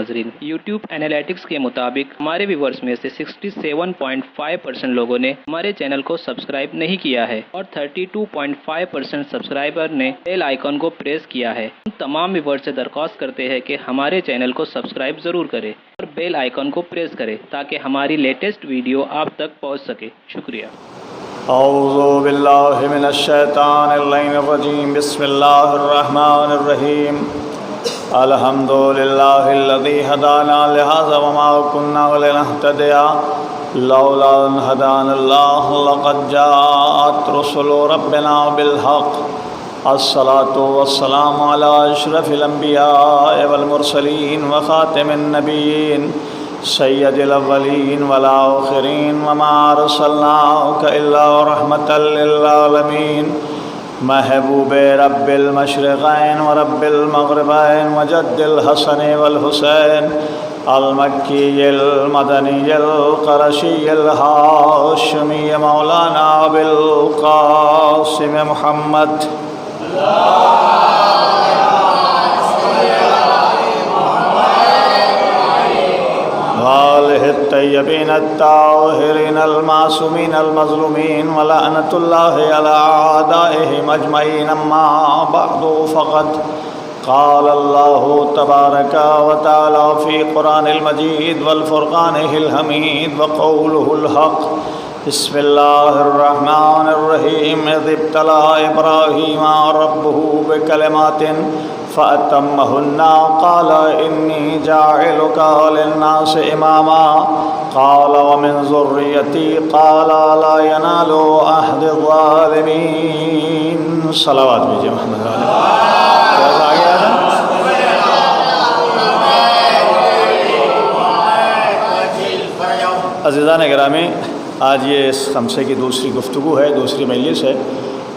ناظرین، YouTube analytics کے مطابق ہمارے ویورز میں سے 67.5% لوگوں نے ہمارے چینل کو سبسکرائب نہیں کیا ہے اور 32.5% سبسکرائبر نے بیل آئیکن کو پریس کیا ہے۔ ہم تمام ویورز سے درخواست کرتے ہیں کہ ہمارے چینل کو سبسکرائب ضرور کریں اور بیل آئیکن کو پریس کریں تاکہ ہماری لیٹسٹ ویڈیو آپ تک پہنچ سکے۔ شکریہ۔ اعوذ باللہ من الشیطان اللعین الرجیم، بسم اللہ الرحمن الرحیم۔ الحمد للہ الذی ہدانا لہذا وما كنا لنہتدی لولا ان ہدانا اللہ لقد جاءت رسل ربنا بالحق۔ الصلاة والسلام علی اشرف الانبیاء والمرسلین وخاتم النبیین سید الاولین والآخرین وما ارسلناک الا رحمۃ للعالمین۔ محبوب رب المشرقین ورب المغربین وجد الحسن والحسین، المکی المدنی القرشی الہاشمی، مولانا بالقاسم محمد آلہ الطیبین الطاہرین المعصومین المظلومین ولعنۃ اللہ علی اعدائہم اجمعین۔ اما بعد فقد قال اللہ تبارک وتعالی فی قرآن المجید والفرقان الحمید وقولہ الحق۔ بسم اللہ الرحمن الرحیم۔ اذ ابتلی ابراہیم ربہ بکلمات فأتمہن قال انی جاعلک للناس اماما قال ومن ذریتی قال لا ینال عہد الظالمین۔ صلوات بھیجئے محمد علیہ۔ کیا آ گیا ہے؟ عزیزان گرامی، آج یہ اس خمسے کی دوسری گفتگو ہے، دوسری مجلس ہے۔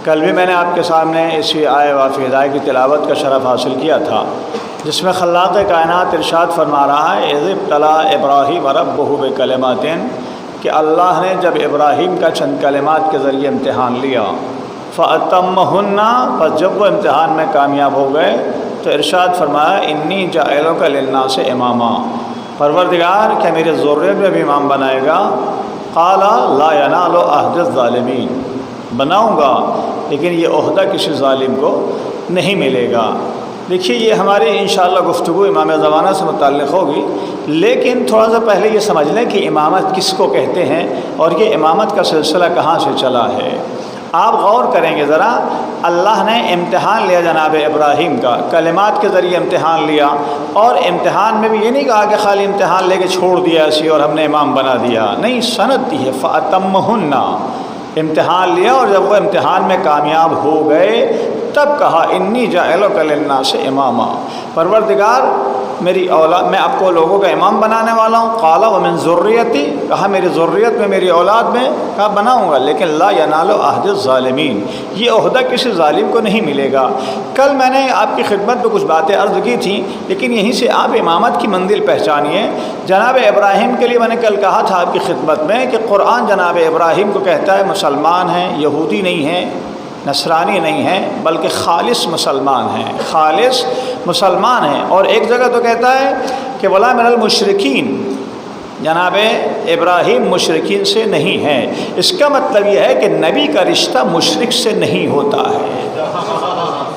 کل بھی میں نے آپ کے سامنے اسی آیہ وافی ہدایہ کی تلاوت کا شرف حاصل کیا تھا، جس میں خلاق کائنات ارشاد فرما رہا ہے اذ ابتلی ابراہیم ربہ بکلمات، کہ اللہ نے جب ابراہیم کا چند کلمات کے ذریعے امتحان لیا، فأتمہن، پس جب وہ امتحان میں کامیاب ہو گئے تو ارشاد فرمایا انی جاعلک للناس اماما، پروردگار کیا میرے ذریت میں بھی امام بنائے گا؟ قال لا ینال عہد الظالمین، بناؤں گا لیکن یہ عہدہ کسی ظالم کو نہیں ملے گا۔ دیکھیے یہ ہماری انشاءاللہ گفتگو امام زمانہ سے متعلق ہوگی، لیکن تھوڑا سا پہلے یہ سمجھ لیں کہ امامت کس کو کہتے ہیں اور یہ امامت کا سلسلہ کہاں سے چلا ہے۔ آپ غور کریں گے ذرا، اللہ نے امتحان لیا جناب ابراہیم کا، کلمات کے ذریعے امتحان لیا، اور امتحان میں بھی یہ نہیں کہا کہ خالی امتحان لے کے چھوڑ دیا ایسی اور ہم نے امام بنا دیا، نہیں، سند دی ہے فأتمہن، امتحان لیا اور جب وہ امتحان میں کامیاب ہو گئے تب کہا انی جاعلک للناس اماما، پروردگار میری اولاد، میں آپ کو لوگوں کا امام بنانے والا ہوں۔ قال ومن ذریتی، کہا میری ذریت میں، میری اولاد میں، کہا بناؤں گا لیکن لا ینال عہد الظالمین، یہ عہدہ کسی ظالم کو نہیں ملے گا۔ کل میں نے آپ کی خدمت میں کچھ باتیں عرض کی تھیں، لیکن یہیں سے آپ امامت کی منزل پہچانیے۔ جناب ابراہیم کے لیے میں نے کل کہا تھا آپ کی خدمت میں کہ قرآن جناب ابراہیم کو کہتا ہے مسلمان ہیں، یہودی نہیں ہیں، نصرانی نہیں ہیں، بلکہ خالص مسلمان ہیں، خالص مسلمان ہیں۔ اور ایک جگہ تو کہتا ہے کہ ولا من المشرکین، جناب ابراہیم مشرکین سے نہیں ہیں۔ اس کا مطلب یہ ہے کہ نبی کا رشتہ مشرک سے نہیں ہوتا ہے۔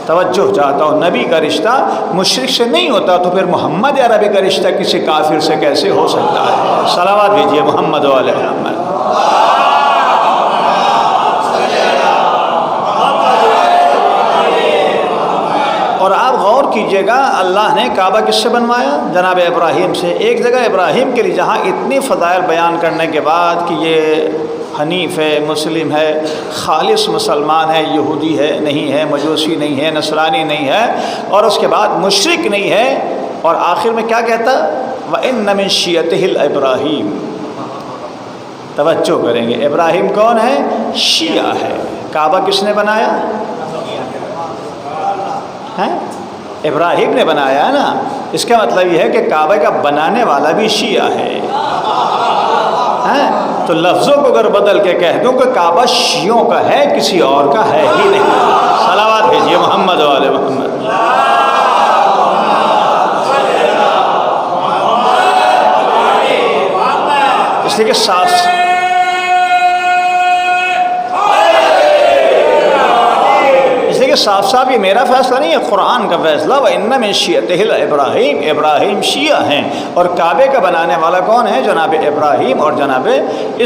توجہ چاہتا ہوں، نبی کا رشتہ مشرک سے نہیں ہوتا، تو پھر محمد عربی کا رشتہ کسی کافر سے کیسے ہو سکتا ہے؟ صلوات بھیجیے محمد و علی محمد۔ اور آپ غور کیجئے گا، اللہ نے کعبہ کس سے بنوایا؟ جناب ابراہیم سے۔ ایک جگہ ابراہیم کے لیے جہاں اتنی فضائل بیان کرنے کے بعد کہ یہ حنیف ہے، مسلم ہے، خالص مسلمان ہے، یہودی ہے نہیں ہے، مجوسی نہیں ہے، نصرانی نہیں ہے، اور اس کے بعد مشرک نہیں ہے، اور آخر میں کیا کہتا؟ وَإِنَّ مِن شِيَّتِهِ الْإِبْرَاهِيمِ۔ توجہ کریں گے، ابراہیم کون ہے؟ شیعہ ہے۔ کعبہ کس نے بنایا؟ ابراہیم نے بنایا ہے نا۔ اس کا مطلب یہ ہے کہ کعبہ کا بنانے والا بھی شیعہ ہے۔ تو لفظوں کو اگر بدل کے کہہ دوں کہ کعبہ شیعوں کا ہے، کسی اور کا ہے ہی نہیں۔ صلوات بھیجیے محمد و آل محمد۔ اس لیے کہ صاف صاف یہ میرا فیصلہ نہیں ہے، قرآن کا فیصلہ۔ وَإِنَّ مِن شِيَعَتِهِ ابراہیم، ابراہیم شیعہ ہیں، اور کعبے کا بنانے والا کون ہے؟ جناب ابراہیم اور جناب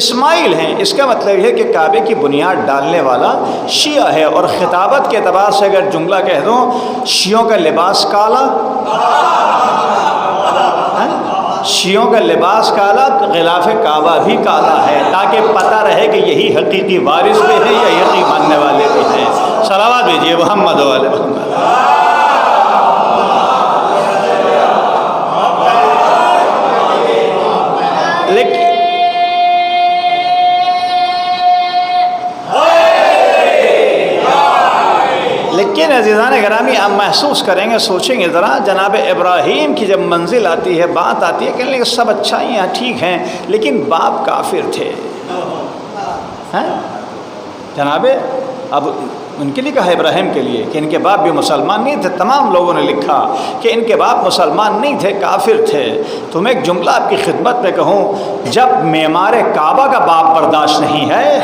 اسماعیل ہیں۔ اس کا مطلب یہ ہے کہ کعبے کی بنیاد ڈالنے والا شیعہ ہے۔ اور خطابت کے اعتبار سے اگر جملہ کہہ دوں، شیعوں کا لباس کالا، شیعوں کا لباس کالا، غلاف کعبہ بھی کالا ہے، تاکہ پتہ رہے کہ یہی حقیقی وارث بھی ہیں یا یقین ماننے والے بھی ہیں۔ صلوات بھیجیے محمد و علیہ محمد۔ لیکن عزیزان گرامی، آپ محسوس کریں گے، سوچیں گے ذرا، جناب ابراہیم کی جب منزل آتی ہے، بات آتی ہے، کہنے لگے سب اچھائیاں ٹھیک ہیں، لیکن باپ کافر تھے۔ جناب اب ان کے لیے کہا ابراہیم کے لیے کہ ان کے باپ بھی مسلمان نہیں تھے۔ تمام لوگوں نے لکھا کہ ان کے باپ مسلمان نہیں تھے، کافر تھے۔ تو میں ایک جملہ آپ کی خدمت میں کہوں، جب معمار کعبہ کا باپ برداشت نہیں ہے،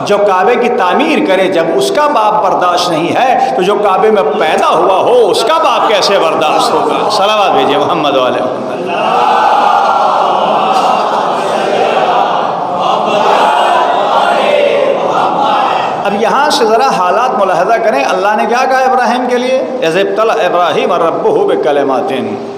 جو کعبے کی تعمیر کرے جب اس کا باپ برداشت نہیں ہے، تو جو کعبے میں پیدا ہوا ہو اس کا باپ کیسے برداشت ہوگا؟ صلوات بھیجیے محمد علیہ محمد۔ اب یہاں سے ذرا حالات ملاحظہ کریں، اللہ نے کیا کہا ابراہیم کے لیے؟ اذ ابتلى ابراہیم ربہ بکلمات،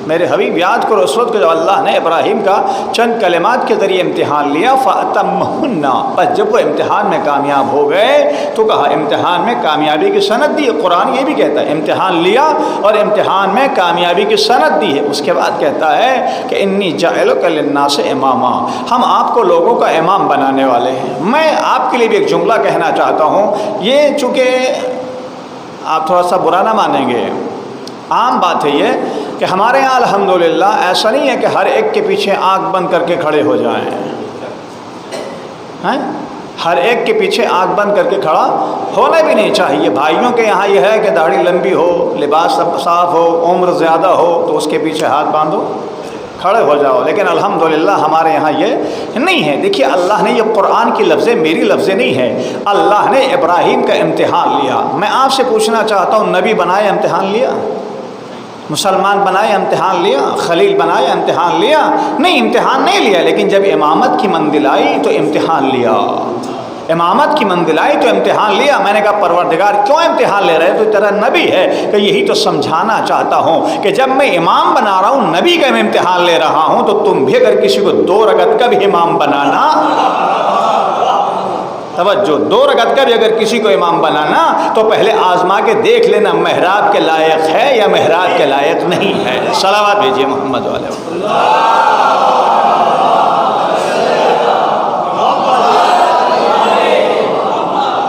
میرے حبیب یاد کرو اس وقت جب اللہ نے ابراہیم کا چند کلمات کے ذریعے امتحان لیا، فاتمہن، بس جب وہ امتحان میں کامیاب ہو گئے تو کہا امتحان میں کامیابی کی سند دی۔ قرآن یہ بھی کہتا ہے امتحان لیا اور امتحان میں کامیابی کی سند دی ہے۔ اس کے بعد کہتا ہے کہ انی جاعلک للناس اماما، ہم آپ کو لوگوں کا امام بنانے والے ہیں۔ میں آپ کے لیے بھی ایک جملہ کہنا چاہتا ہوں، یہ چونکہ آپ تھوڑا سا برا نہ مانیں گے، عام بات ہے یہ کہ ہمارے یہاں الحمدللہ ایسا نہیں ہے کہ ہر ایک کے پیچھے آنکھ بند کر کے کھڑے ہو جائیں، ہر ایک کے پیچھے آنکھ بند کر کے کھڑا ہونا بھی نہیں چاہیے۔ بھائیوں کے یہاں یہ ہے کہ داڑھی لمبی ہو، لباس صاف ہو، عمر زیادہ ہو تو اس کے پیچھے ہاتھ باندھو، کھڑے ہو جاؤ، لیکن الحمدللہ ہمارے یہاں یہ نہیں ہے۔ دیکھیے اللہ نے، یہ قرآن کی لفظیں میری لفظیں نہیں ہے، اللہ نے ابراہیم کا امتحان لیا۔ میں آپ سے پوچھنا چاہتا ہوں، نبی بنائے امتحان لیا؟ مسلمان بنائے امتحان لیا؟ خلیل بنائے امتحان لیا؟ نہیں، امتحان نہیں لیا، لیکن جب امامت کی منزل آئی تو امتحان لیا۔ امامت کی منزل آئی تو امتحان لیا۔ میں نے کہا پروردگار کیوں امتحان لے رہے؟ تو تیرا نبی ہے کہ یہی تو سمجھانا چاہتا ہوں کہ جب میں امام بنا رہا ہوں، نبی کا میں امتحان لے رہا ہوں، تو تم بھی اگر کسی کو 2 رکعت کا بھی امام بنانا، توجہ، 2 رکعت کا بھی اگر کسی کو امام بنانا تو پہلے آزما کے دیکھ لینا محراب کے لائق ہے یا محراب کے لائق نہیں ہے۔ صلوات بھیجیے محمد علیہ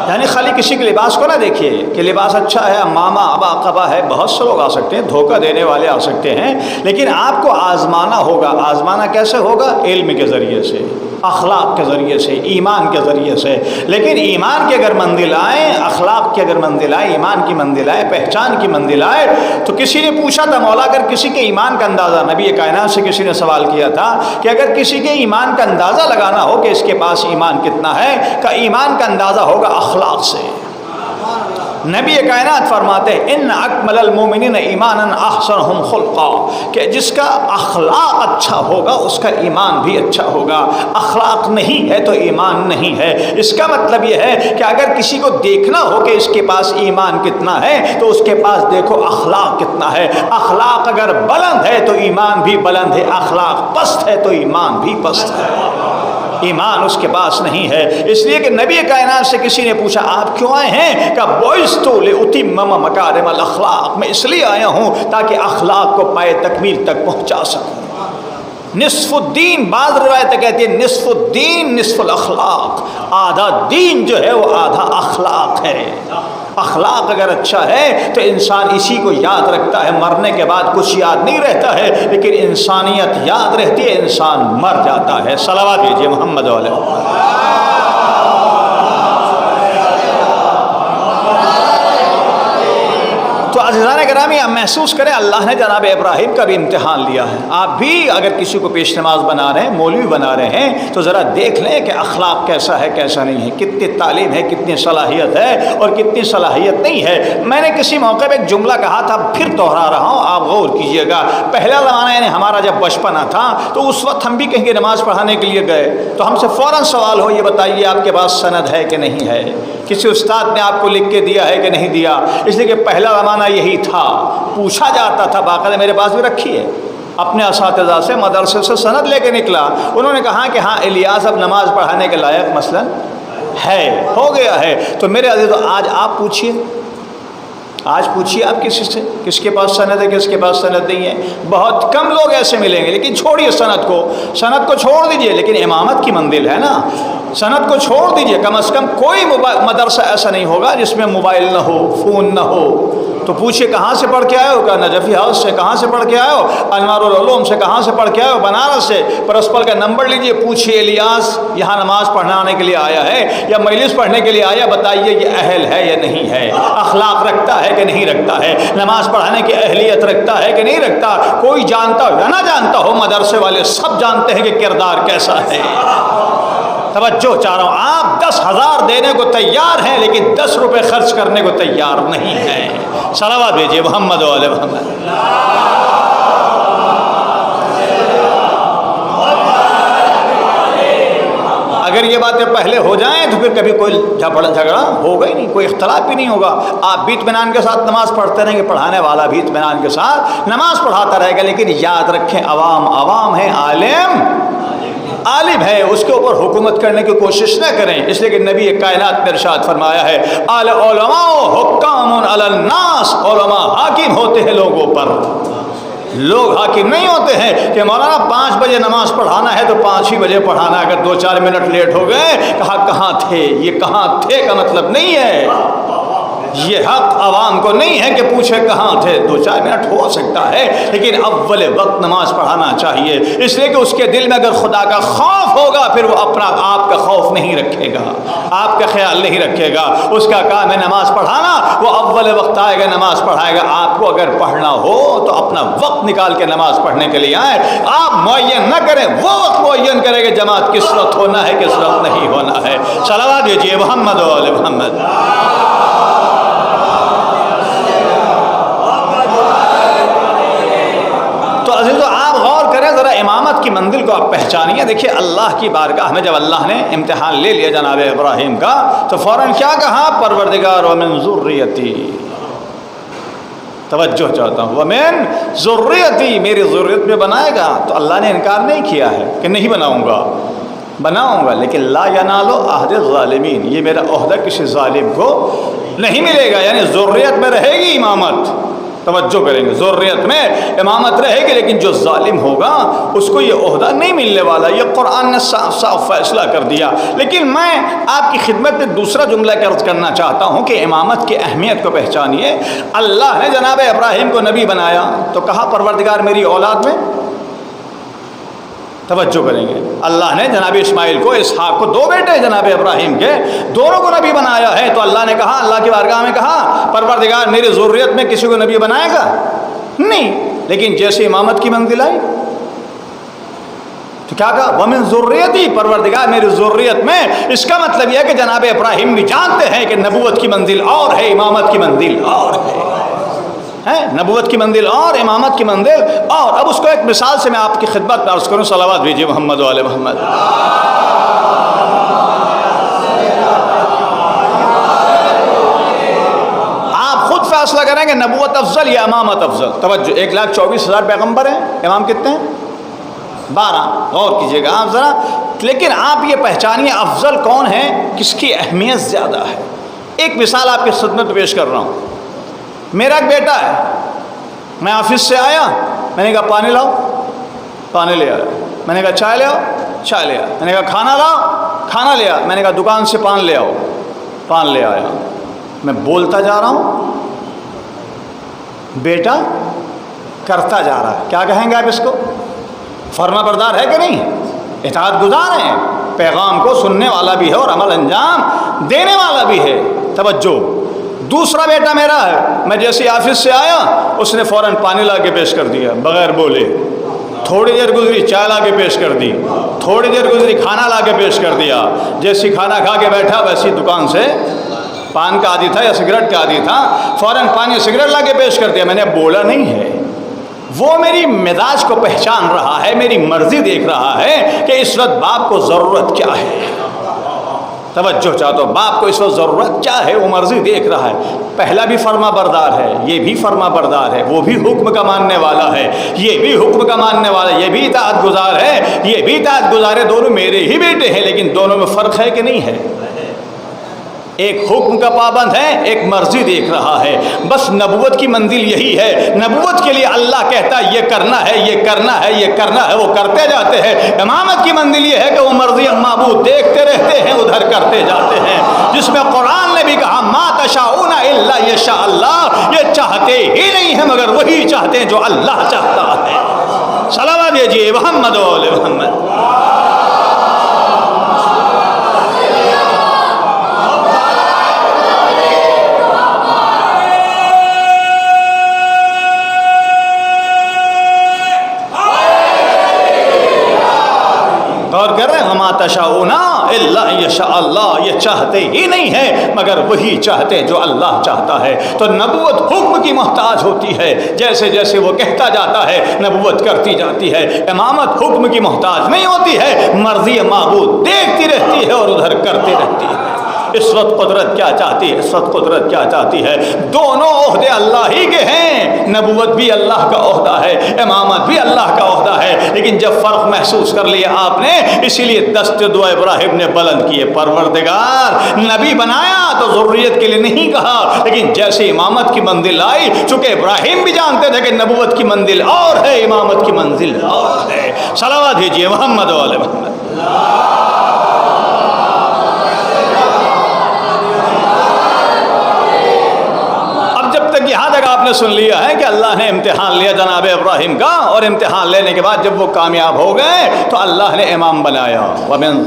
یعنی خالی کسی کے لباس کو نہ دیکھیے کہ لباس اچھا ہے، ماما ابا قبا ہے، بہت سے لوگ آ سکتے ہیں، دھوکہ دینے والے آ سکتے ہیں، لیکن آپ کو آزمانا ہوگا۔ آزمانا کیسے ہوگا؟ علم کے ذریعے سے، اخلاق کے ذریعے سے، ایمان کے ذریعے سے۔ لیکن ایمان کی اگر منزل آئے، اخلاق کی اگر منزل آئے، ایمان کی منزل آئے، پہچان کی منزل آئے، تو کسی نے پوچھا تھا مولا اگر کسی کے ایمان کا اندازہ، نبی کائنات سے کسی نے سوال کیا تھا کہ اگر کسی کے ایمان کا اندازہ لگانا ہو کہ اس کے پاس ایمان کتنا ہے، کہ ایمان کا اندازہ ہوگا اخلاق سے۔ نبی کائنات فرماتے ہیں ان اکمل المومنین ایمانا احسنہم خلقا، کہ جس کا اخلاق اچھا ہوگا اس کا ایمان بھی اچھا ہوگا۔ اخلاق نہیں ہے تو ایمان نہیں ہے۔ اس کا مطلب یہ ہے کہ اگر کسی کو دیکھنا ہو کہ اس کے پاس ایمان کتنا ہے تو اس کے پاس دیکھو اخلاق کتنا ہے۔ اخلاق اگر بلند ہے تو ایمان بھی بلند ہے، اخلاق پست ہے تو ایمان بھی پست ہے، ایمان اس کے پاس نہیں ہے۔ اس لیے کہ نبی کائنات سے کسی نے پوچھا آپ کیوں آئے ہیں؟ کہ بعثت لأتمم مکارم الاخلاق، میں اس لیے آیا ہوں تاکہ اخلاق کو پائے تکمیل تک پہنچا سکوں۔ نصف الدین، بعض روایتیں کہتی ہیں نصف الدین نصف الاخلاق، آدھا دین جو ہے وہ آدھا اخلاق ہے۔ اخلاق اگر اچھا ہے تو انسان اسی کو یاد رکھتا ہے، مرنے کے بعد کچھ یاد نہیں رہتا ہے، لیکن انسانیت یاد رہتی ہے، انسان مر جاتا ہے۔ صلوات بھیجیے محمد علیہ۔ تو عزیزان گرامی آپ محسوس کریں اللہ نے جناب ابراہیم کا بھی امتحان لیا ہے. آپ بھی اگر کسی کو پیش نماز بنا رہے ہیں، مولوی بنا رہے ہیں، تو ذرا دیکھ لیں کہ اخلاق کیسا ہے کیسا نہیں ہے، کتنی تعلیم ہے، کتنی صلاحیت ہے اور کتنی صلاحیت نہیں ہے. میں نے کسی موقع پہ ایک جملہ کہا تھا، پھر دوہرا رہا ہوں، آپ غور کیجئے گا. پہلا زمانہ یعنی ہمارا جب بچپنا تھا تو اس وقت ہم بھی کہیں نماز پڑھانے کے لیے گئے تو ہم سے فوراً سوال ہو، یہ بتائیے آپ کے پاس سند ہے کہ نہیں ہے، کسی استاد نے آپ کو لکھ کے دیا ہے کہ نہیں دیا. اس لیے کہ پہلا زمانہ یہی تھا، پوچھا جاتا تھا. باقاعدہ میرے پاس بھی رکھی ہے، اپنے اساتذہ سے مدرسے سے سند لے کے نکلا. انہوں نے کہا کہ ہاں الیاس اب نماز پڑھانے کے لائق مثلا ہے، ہو گیا ہے. تو میرے عزیز آج آپ پوچھیے، آج پوچھیے آپ کسی سے کس کے پاس سند ہے کس کے پاس سند نہیں ہے. بہت کم لوگ ایسے ملیں گے. لیکن چھوڑیے سند کو چھوڑ دیجئے، لیکن امامت کی منزل ہے نا. سند کو چھوڑ دیجئے، کم از کم کوئی مدرسہ ایسا نہیں ہوگا جس میں موبائل نہ ہو، فون نہ ہو. تو پوچھئے کہاں سے پڑھ کے آئے ہو؟ کہا نجفی ہاؤس سے. کہاں سے پڑھ کے آئے ہو؟ انوار العلوم سے. کہاں سے پڑھ کے آئے ہو؟ بنارس سے. پرنسپل کا نمبر لیجئے، پوچھئے الیاس یہاں نماز پڑھانے کے لیے آیا ہے یا مجلس پڑھنے کے لیے آیا، بتائیے یہ اہل ہے یا نہیں ہے، اخلاق رکھتا ہے کہ نہیں رکھتا ہے، نماز پڑھانے کی اہلیت رکھتا ہے کہ نہیں رکھتا. کوئی جانتا ہو یا نہ جانتا ہو، مدرسے والے سب جانتے ہیں کہ کردار کیسا ہے. توجہ چاہ رہا ہوں، آپ 10,000 دینے کو تیار ہیں لیکن 10 روپے خرچ کرنے کو تیار نہیں ہیں. صلوات بھیجیے محمد و علی محمد. اگر یہ باتیں پہلے ہو جائیں تو پھر کبھی کوئی جھگڑا ہوگا ہی نہیں، کوئی اختلاف ہی نہیں ہوگا. آپ بھی اطمینان کے ساتھ نماز پڑھتے رہیں گے، پڑھانے والا بھی اطمینان کے ساتھ نماز پڑھاتا رہے گا. لیکن یاد رکھیں، عوام ہے، عالم ہے، اس کے اوپر حکومت کرنے کی کوشش نہ کریں. اس لیے کہ نبی کائنات نے ارشاد فرمایا ہے، العلماء حکام علی الناس، علماء حاکم ہوتے ہیں لوگوں پر. لوگ حاکم نہیں ہوتے ہیں کہ مولانا 5 بجے نماز پڑھانا ہے تو 5 ہی بجے پڑھانا. اگر 2-4 منٹ لیٹ ہو گئے، کہاں تھے. یہ کہاں تھے کا مطلب نہیں ہے، یہ حق عوام کو نہیں ہے کہ پوچھے کہاں تھے. 2-4 منٹ ہو سکتا ہے لیکن اول وقت نماز پڑھانا چاہیے. اس لیے کہ اس کے دل میں اگر خدا کا خوف ہوگا پھر وہ آپ کا خوف نہیں رکھے گا، آپ کا خیال نہیں رکھے گا. اس کا کام ہے نماز پڑھانا. وہ اول وقت آئے گا نماز پڑھائے گا. آپ کو اگر پڑھنا ہو تو اپنا وقت نکال کے نماز پڑھنے کے لیے آئے. آپ معین نہ کریں، وہ وقت معین کرے کہ جماعت کس وقت ہونا ہے کس وقت نہیں ہونا ہے. صلوات دیجیے محمد و علی محمد. تو عزیزو آپ غور کریں ذرا، امامت کی منزل کو آپ پہچانیے. دیکھیے اللہ کی بارگاہ میں جب اللہ نے امتحان لے لیا جناب ابراہیم کا تو فوراً کیا کہا؟ پروردگار ومن ذریتی. توجہ چاہتا ہوں، ومن ذریتی، میری ذریت میں بنائے گا. تو اللہ نے انکار نہیں کیا ہے کہ نہیں بناؤں گا، لیکن لا ینال عہد الظالمین، یہ میرا عہدہ کسی ظالم کو نہیں ملے گا. یعنی ذریت میں رہے گی امامت. توجہ کریں گے، ذریت میں امامت رہے گی لیکن جو ظالم ہوگا اس کو یہ عہدہ نہیں ملنے والا. یہ قرآن نے صاف صاف فیصلہ کر دیا. لیکن میں آپ کی خدمت میں دوسرا جملہ عرض کرنا چاہتا ہوں کہ امامت کی اہمیت کو پہچانیے. اللہ نے جناب ابراہیم کو نبی بنایا تو کہا پروردگار میری اولاد میں. توجہ کریں گے، اللہ نے جناب اسماعیل کو، اسحاق کو، 2 بیٹے جناب ابراہیم کے، دونوں کو نبی بنایا ہے. تو اللہ نے کہا، اللہ کی بارگاہ میں کہا پروردگار میری ذریت میں کسی کو نبی بنائے گا نہیں. لیکن جیسے امامت کی منزل آئی تو کیا کہا؟ ومن ذریتی، پروردگار میری ذریت میں. اس کا مطلب یہ ہے کہ جناب ابراہیم بھی جانتے ہیں کہ نبوت کی منزل اور ہے، امامت کی منزل اور ہے. نبوت کی منزل اور امامت کی منزل اور. اب اس کو ایک مثال سے میں آپ کی خدمت میں عرض کروں. صلوات بھیجیے محمد و علی محمد. آپ خود فیصلہ کریں کہ نبوت افضل یا امامت افضل. توجہ، 1,24,000 پیغمبر ہیں، امام کتنے ہیں؟ 12. غور کیجیے گا آپ ذرا. لیکن آپ یہ پہچانیے افضل کون ہے، کس کی اہمیت زیادہ ہے. ایک مثال آپ کی خدمت میں پیش کر رہا ہوں. میرا ایک بیٹا ہے، میں آفس سے آیا، میں نے کہا پانی لاؤ، پانی لے آیا. میں نے کہا چائے لے آؤ، چائے لے آیا. میں نے کہا کھانا لاؤ، کھانا لے آیا. میں نے کہا دکان سے پان لے آؤ، پان لے آیا. میں بولتا جا رہا ہوں، بیٹا کرتا جا رہا ہے. کیا کہیں گے آپ اس کو؟ فرما بردار ہے کہ نہیں؟ اطاعت گزار ہے، پیغام کو سننے والا بھی ہے اور عمل انجام دینے والا بھی ہے. توجہ، دوسرا بیٹا میرا ہے، میں جیسے آفس سے آیا اس نے فوراً پانی لا کے پیش کر دیا بغیر بولے، تھوڑی دیر گزری چائے لا کے پیش کر دی، تھوڑی دیر گزری کھانا لا کے پیش کر دیا، جیسی کھانا کھا کے بیٹھا ویسی دکان سے پان کا عادی تھا یا سگریٹ کا عادی تھا، فوراً پانی سگریٹ لا کے پیش کر دیا۔ میں نے بولا نہیں ہے، وہ میری مزاج کو پہچان رہا ہے، میری مرضی دیکھ رہا ہے کہ اس وقت باپ کو ضرورت کیا ہے۔ توجہ چاہتا ہوں، باپ کو اس وقت ضرورت کیا ہے وہ مرضی دیکھ رہا ہے۔ پہلا بھی فرما بردار ہے، یہ بھی فرما بردار ہے، وہ بھی حکم کا ماننے والا ہے، یہ بھی حکم کا ماننے والا ہے، یہ بھی اطاعت گزار ہے، یہ بھی اطاعت گزار ہے، دونوں میرے ہی بیٹے ہیں، لیکن دونوں میں فرق ہے کہ نہیں ہے؟ ایک حکم کا پابند ہے، ایک مرضی دیکھ رہا ہے۔ بس نبوت کی منزل یہی ہے، نبوت کے لیے اللہ کہتا ہے یہ کرنا ہے، یہ کرنا ہے، یہ کرنا ہے، وہ کرتے جاتے ہیں۔ امامت کی منزل یہ ہے کہ وہ مرضی معبود دیکھتے رہتے ہیں، ادھر کرتے جاتے ہیں، جس میں قرآن نے بھی کہا ما تشاؤون الا یشاء اللہ، یہ چاہتے ہی نہیں ہیں مگر وہی چاہتے ہیں جو اللہ چاہتا ہے۔ صلوات دیجیے محمد و آل محمد۔ اور کر رہے ہیں وما تشاؤون الا یشاء اللہ، یہ چاہتے ہی نہیں ہے مگر وہی چاہتے جو اللہ چاہتا ہے۔ تو نبوت حکم کی محتاج ہوتی ہے، جیسے جیسے وہ کہتا جاتا ہے نبوت کرتی جاتی ہے۔ امامت حکم کی محتاج نہیں ہوتی ہے، مرضی معبود دیکھتی رہتی ہے اور ادھر کرتی رہتی ہے۔ اس وقت قدرت کیا چاہتی ہے، اس وقت قدرت کیا چاہتی ہے؟ دونوں عہدے اللہ ہی کے ہیں، نبوت بھی اللہ کا عہدہ ہے، امامت بھی اللہ کا عہدہ ہے، لیکن جب فرق محسوس کر لیا آپ نے، اسی لیے دست دو ابراہیم نے بلند کیے، پروردگار نبی بنایا تو ضروریت کے لیے نہیں کہا، لیکن جیسے امامت کی منزل آئی، چونکہ ابراہیم بھی جانتے تھے کہ نبوت کی منزل اور ہے، امامت کی منزل اور ہے۔ صلوات بھیجیے محمد و آل محمد۔ یہاں تک آپ نے سن لیا ہے کہ اللہ نے امتحان لیا جناب ابراہیم کا، اور امتحان لینے کے بعد جب وہ کامیاب ہو گئے تو اللہ نے امام بنایا۔ وَمِن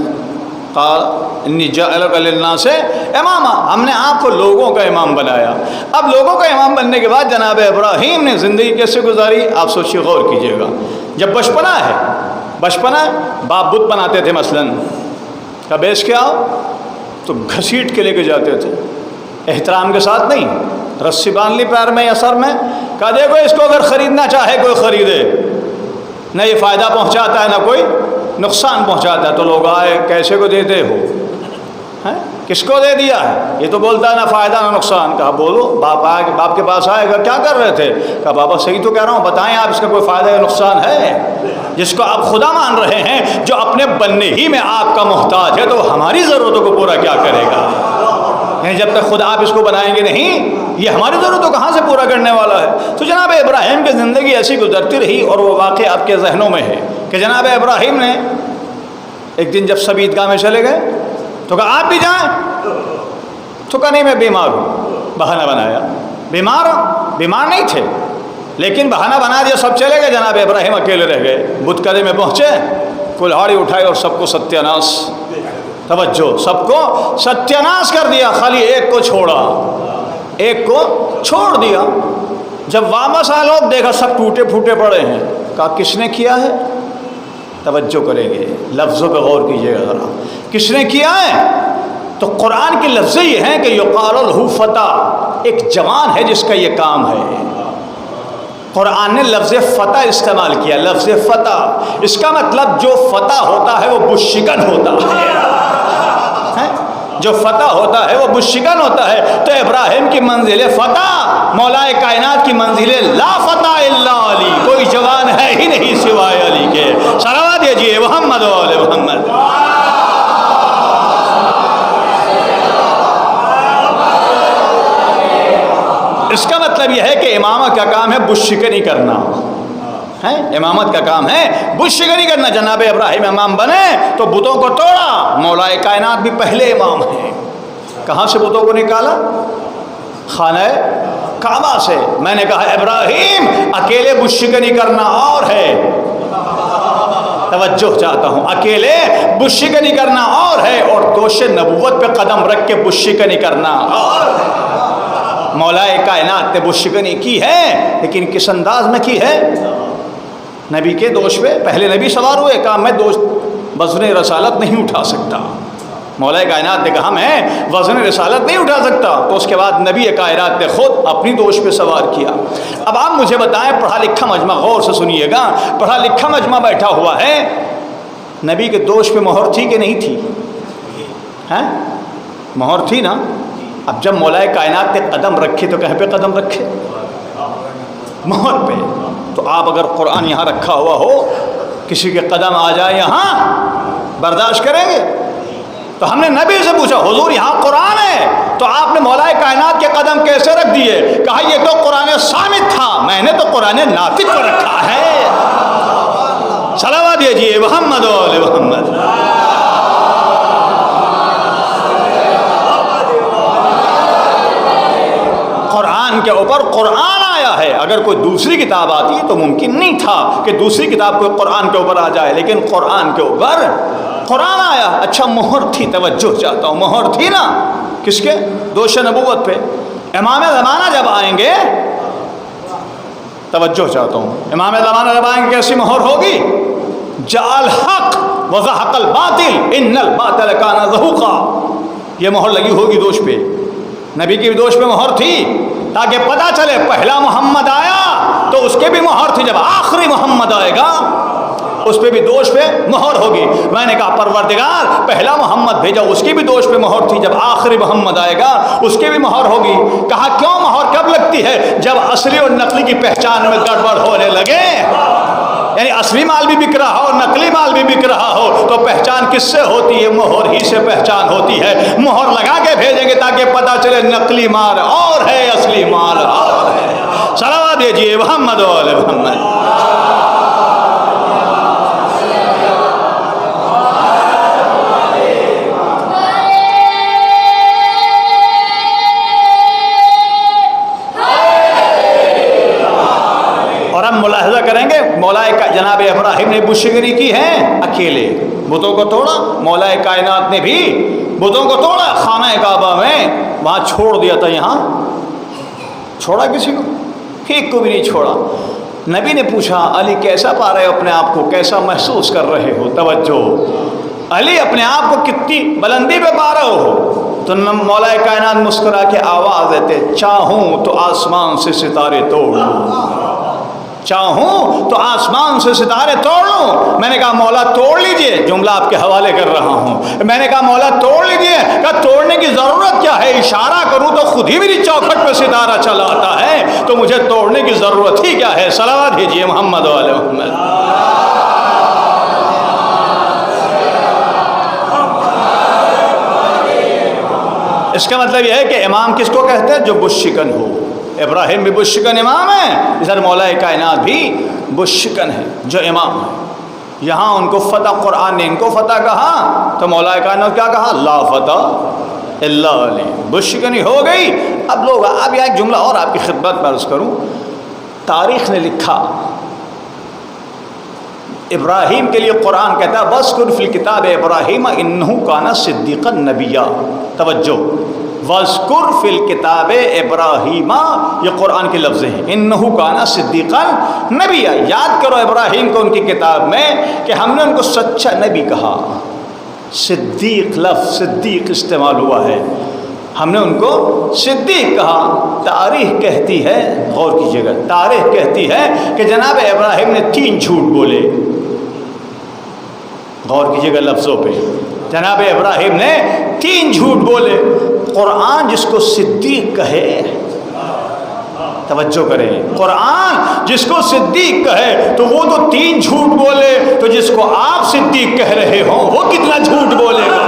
قَالَ إِنِّي جَاعِلُكَ لِلنَّاسِ إِمَامًا، ہم نے آپ کو لوگوں کا امام بنایا۔ اب لوگوں کا امام بننے کے بعد جناب ابراہیم نے زندگی کیسے گزاری آپ سوچیے، غور کیجیے گا۔ جب بچپنا ہے، بچپنا باپ بت بناتے تھے، مثلاً کا بیچ کے آؤ تو گھسیٹ کے لے کے جاتے تھے، احترام کے ساتھ نہیں، رسی باندھ لی پیر میں یا سر میں، کہا دیکھو اس کو اگر خریدنا چاہے کوئی خریدے، نہ یہ فائدہ پہنچاتا ہے نہ کوئی نقصان پہنچاتا ہے۔ تو لوگ آئے، کیسے کو دیتے ہو؟ کس کو دے دیا ہے؟ یہ تو بولتا ہے نہ فائدہ نہ نقصان۔ کہا بولو، باپ کے پاس آئے گا، کیا کر رہے تھے؟ کہا بابا صحیح تو کہہ رہا ہوں، بتائیں آپ اس کا کوئی فائدہ یا نقصان ہے؟ جس کو آپ خدا مان رہے ہیں، جو اپنے بننے ہی میں آپ کا محتاج ہے، تو ہماری ضرورتوں کو پورا کیا کرے گا؟ جب تک خود آپ اس کو بنائیں گے نہیں، یہ ہماری ضرورتوں کہاں سے پورا کرنے والا ہے؟ تو جناب ابراہیم کی زندگی ایسی گزرتی رہی، اور وہ واقعہ آپ کے ذہنوں میں ہے کہ جناب ابراہیم نے ایک دن جب سب عیدگاہ میں چلے گئے تو کہا آپ بھی جائیں، تو کہا نہیں میں بیمار ہوں، بہانہ بنایا، بیمار نہیں تھے لیکن بہانہ بنا دیا، سب چلے گئے، جناب ابراہیم اکیلے رہ گئے۔ بت کدے میں پہنچے، کلہاڑی اٹھائی اور سب کو ستیہ-ناش، توجہ، سب کو ستیہ-ناش کر دیا، خالی ایک کو چھوڑا، ایک کو چھوڑ دیا۔ جب واپس آئے لوگ دیکھا سب ٹوٹے پھوٹے پڑے ہیں، کہا کس نے کیا ہے؟ توجہ کریں گے، لفظوں پہ غور کیجیے گا ذرا، کس نے کیا ہے؟ تو قرآن کے لفظ یہ ہیں کہ یقال لہ فتیٰ، ایک جوان ہے جس کا یہ کام ہے۔ قرآن نے لفظ فتح استعمال کیا، لفظ فتح، اس کا مطلب جو فتح ہوتا ہے وہ بشکن ہوتا ہے، جو فتح ہوتا ہے وہ بشکن ہوتا ہے۔ تو ابراہیم کی منزل فتح، مولا کائنات کی منزل لا فتح الا علی، کوئی جوان ہے ہی نہیں سوائے علی کے۔ صلوات دیجیے محمد و آل محمد۔ اس کا مطلب یہ ہے کہ امامت کا کام ہے بشکنی کرنا، امامت کا کام ہے بشکنی کرنا۔ جناب ابراہیم امام بنے تو بتوں کو توڑا، مولا کائنات بھی پہلے امام ہیں۔ کہاں سے بتوں کو نکالا؟ خانہ کعبہ سے۔ میں نے کہا ابراہیم اکیلے بشکنی کرنا اور ہے، توجہ چاہتا ہوں، اکیلے بشکنی کرنا اور ہے، اور دوش نبوت پہ قدم رکھ کے بشکنی کرنا اور ہے۔ مولا کائنات نے بشکنی کی ہے، لیکن کس انداز میں کی ہے؟ نبی کے دوش پہ پہلے نبی سوار ہوئے، کہا میں وزن رسالت نہیں اٹھا سکتا۔ مولا کائنات نے کہا میں وزن رسالت نہیں اٹھا سکتا، تو اس کے بعد نبی کائنات نے خود اپنی دوش پہ سوار کیا۔ اب آپ مجھے بتائیں، پڑھا لکھا مجمع، غور سے سنیے گا، پڑھا لکھا مجمع بیٹھا ہوا ہے، نبی کے دوش پہ مہر تھی کہ نہیں تھی؟ ہیں؟ مہر تھی نا۔ اب جب مولا کائنات نے قدم رکھے تو کہیں پہ قدم رکھے؟ مہر پہ۔ تو آپ اگر قرآن یہاں رکھا ہوا ہو، کسی کے قدم آ جائے یہاں، برداشت کریں گے؟ تو ہم نے نبی سے پوچھا حضور یہاں قرآن ہے، تو آپ نے مولا کائنات کے قدم کیسے رکھ دیے؟ کہا یہ تو قرآن صامت تھا، میں نے تو قرآن ناطق کو رکھا ہے۔ صلوات دیجیے محمد و آل محمد۔ قرآن کے اوپر قرآن آیا ہے، اگر کوئی دوسری کتاب آتی تو ممکن نہیں تھا کہ دوسری کتاب کوئی قرآن کے اوپر آ جائے، لیکن قرآن کے اوپر قرآن آیا۔ اچھا مہر تھی، توجہ چاہتا ہوں، مہر تھی نا کس کے؟ دوش نبوت پہ۔ امام زمانہ جب آئیں گے، توجہ چاہتا ہوں، امام زمانہ جب آئیں گے کیسی مہر ہوگی؟ جعل حق وزحق الباطل ان الباطل کان زہوقا، یہ مہر لگی ہوگی دوش پہ۔ نبی کی دوش پہ مہر تھی تاکہ پتہ چلے پہلا محمد آیا تو اس کے بھی مہر تھی، جب آخری محمد آئے گا اس پہ بھی دوش پہ مہر ہوگی۔ میں نے کہا پروردگار پہلا محمد بھیجا، اس کی بھی دوش پہ مہر تھی، جب آخری محمد آئے گا اس کی بھی مہر ہوگی۔ کہا کیوں مہر کب لگتی ہے؟ جب اصلی اور نقلی کی پہچان میں گڑبڑ ہونے لگے، یعنی اصلی مال بھی بک رہا ہو، نقلی مال بھی بک رہا ہو، تو پہچان کس سے ہوتی ہے؟ مہر ہی سے پہچان ہوتی ہے۔ مہر لگا کے بھیجیں گے تاکہ پتہ چلے نقلی مال اور ہے، اصلی مال اور ہے۔ صلوات دیجیے محمد و آل محمد۔ ملاحظہ کریں گے مولا جناب ابراہیم نے بتشکنی کی ہے اکیلے، بتوں کو توڑا، مولا کائنات نے بھی بتوں کو توڑا خانہ کعبہ میں، وہاں چھوڑ دیا تھا، یہاں چھوڑا کسی کو؟ ایک کو بھی نہیں چھوڑا۔ نبی نے پوچھا علی کیسا پا رہے ہو اپنے آپ کو، کیسا محسوس کر رہے ہو؟ توجہ، علی اپنے آپ کو کتنی بلندی پہ پا رہے ہو؟ تو مولا کائنات مسکرا کے آواز دیتے، چاہوں تو آسمان سے ستارے توڑ لوں، چاہوں تو آسمان سے ستارے توڑ لوں۔ میں نے کہا مولا توڑ لیجئے، جملہ آپ کے حوالے کر رہا ہوں۔ میں نے کہا مولا توڑ لیجئے، کہا توڑنے کی ضرورت کیا ہے؟ اشارہ کروں تو خود ہی میری چوکھٹ پہ ستارہ چلا آتا ہے، تو مجھے توڑنے کی ضرورت ہی کیا ہے؟ صلوات بھیجیے محمد و آل محمد۔ اس کا مطلب یہ ہے کہ امام کس کو کہتے ہیں؟ جو بتشکن ہو۔ ابراہیم بھی بتشکن امام ہے، ادھر مولا کائنات بھی بتشکن ہے جو امام ہے۔ یہاں ان کو فتح، قرآن نے ان کو فتح کہا تو مولا کائنات کیا کہا؟ لا فتح الا علی، بتشکنی ہو گئی۔ اب لوگ، اب یہ ایک جملہ اور آپ کی خدمت میں عرض کروں، تاریخ نے لکھا ابراہیم کے لیے قرآن کہتا ہے وَاذْكُرْ فِي الْكِتَابِ ابراہیم اِنَّهُ كَانَ صِدِّيقًا نَبِيًّا۔ توجہ، وَاذْكُرْ فِي الْكِتَابِ ابراہیم، یہ قرآن کے لفظ ہیں، اِنَّهُ كَانَ صِدِّيقًا نَبِيًّا۔ یاد کرو ابراہیم کو ان کی کتاب میں کہ ہم نے ان کو سچا نبی کہا، صدیق لفظ صدیق استعمال ہوا ہے، ہم نے ان کو صدیق کہا۔ تاریخ کہتی ہے، غور کیجیے گا، تاریخ کہتی ہے کہ جناب ابراہیم نے 3 جھوٹ بولے۔ غور کیجیے گا لفظوں پہ، جناب ابراہیم نے 3 جھوٹ بولے۔ قرآن جس کو صدیق کہے، توجہ کریں، قرآن جس کو صدیق کہے تو وہ تو 3 جھوٹ بولے، تو جس کو آپ صدیق کہہ رہے ہوں وہ کتنا جھوٹ بولے گا؟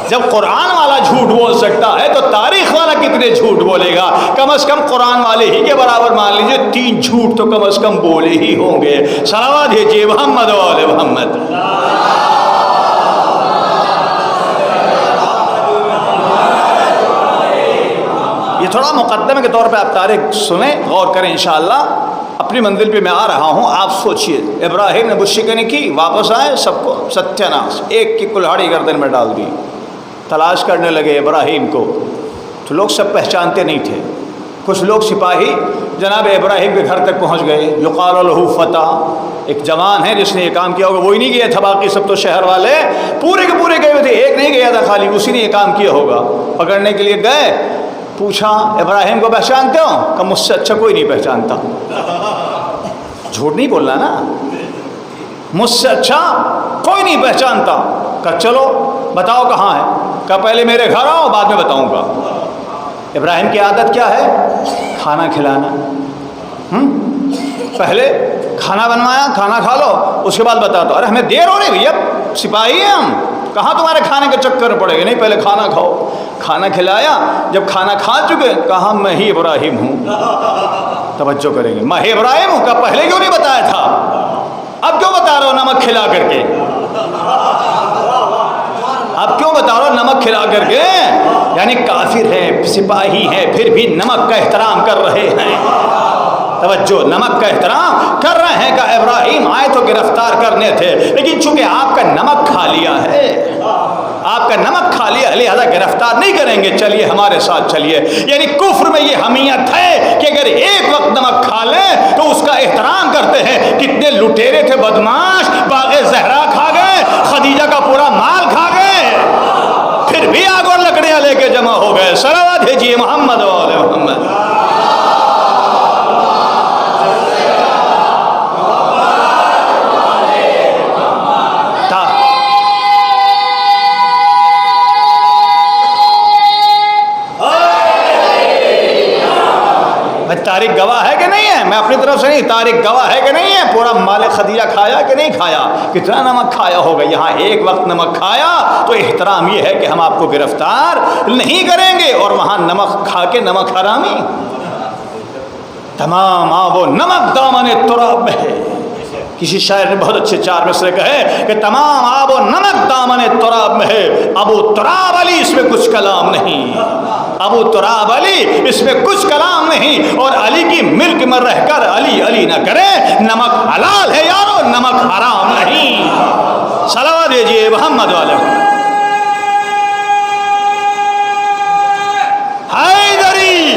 جب قرآن والا جھوٹ بول سکتا ہے تو تاریخ والا کتنے جھوٹ بولے گا؟ کم از کم قرآن والے ہی کے برابر مان لیجئے 3 جھوٹ تو کم از کم بولے ہی ہوں گے۔ صلوات بھیجیے محمد و آل محمد۔ یہ تھوڑا مقدمے کے طور پہ آپ تاریخ سنیں، غور کریں، انشاءاللہ اپنی منزل پہ میں آ رہا ہوں۔ آپ سوچئے ابراہیم نے بتشکنی کی، واپس آئے، سب کو ستیہ ناش، ایک کی کلہاڑی گردن میں ڈال دی، تلاش کرنے لگے ابراہیم کو، تو لوگ سب پہچانتے نہیں تھے. کچھ لوگ سپاہی جناب ابراہیم کے گھر تک پہنچ گئے. یقال له فتح، ایک جوان ہے جس نے یہ کام کیا ہوگا. وہی نہیں گیا تھا، باقی سب تو شہر والے پورے کے پورے گئے ہوئے تھے. ایک نہیں گیا تھا خالی، اسی نے یہ کام کیا ہوگا. پکڑنے کے لیے گئے، پوچھا ابراہیم کو پہچانتے ہو؟ کہ مجھ سے اچھا کوئی نہیں پہچانتا. جھوٹ نہیں بولنا نا، مجھ سے اچھا کوئی نہیں پہچانتا. کہ چلو بتاؤ کہاں ہے؟ کہ پہلے میرے گھر آؤ، بعد میں بتاؤں گا. ابراہیم کی عادت کیا ہے؟ کھانا کھلانا. پہلے کھانا بنوایا، کھانا کھا لو، اس کے بعد بتا دو. ارے ہمیں دیر ہو رہی بھیا، سپاہی ہیں ہم، کہاں تمہارے کھانے کے چکر پڑے گا. نہیں، پہلے کھانا کھاؤ. کھانا کھلایا، جب کھانا کھا چکے کہا میں ہی ابراہیم ہوں. توجہ کریں گے، میں ہی ابراہیم ہوں. کہ پہلے کیوں نہیں بتایا تھا؟ اب کیوں بتا رہا ہو نمک کھلا کر کے؟ اب کیوں بتا رہا ہو نمک کھلا کر کے؟ یعنی کافر ہیں، سپاہی ہیں، پھر بھی نمک کا احترام کر رہے ہیں. توجہ، نمک کا احترام کر رہے ہیں. کہ ابراہیم آئے تو گرفتار کرنے تھے، لیکن چونکہ آپ کا نمک کھا لیا ہے، آپ کا نمک کھا لیا، لہذا گرفتار نہیں کریں گے. چلیے ہمارے ساتھ چلیے. یعنی کفر میں یہ حمیت ہے کہ اگر ایک وقت نمک کھا لیں تو اس کا احترام کرتے ہیں. کتنے لٹیرے تھے بدماش، باغ زہرا کھا گئے، خدیجہ کا پورا مال کھا گئے، پھر بھی آگ اور لکڑیاں لے کے جمع ہو گئے. صلوات بھیجیے محمد و آل محمد. تاریخ گواہ ہے کہ نہیں ہے؟ میں اپنی طرف سے نہیں، تاریخ گواہ ہے کہ نہیں ہے؟ پورا مال خدیجہ کھایا کہ نہیں کھایا؟ کتنا نمک کھایا ہوگا؟ یہاں ایک وقت نمک کھایا تو احترام یہ ہے کہ ہم آپ کو گرفتار نہیں کریں گے. اور وہاں نمک کھا کے نمک حرامی. تمام آب و نمک دامن تراب میں ہے. کسی شاعر نے بہت اچھے 4 مصرے کہے کہ تمام آب و نمک دامن تراب میں ہے. ابو تراب علی اس میں کچھ کلام نہیں. ابو تراب علی اس میں کچھ کلام نہیں. اور علی کی ملک میں رہ کر علی علی نہ کرے. نمک حلال ہے یارو، نمک حرام نہیں. صلوات دیجیے محمد والے. حیدری،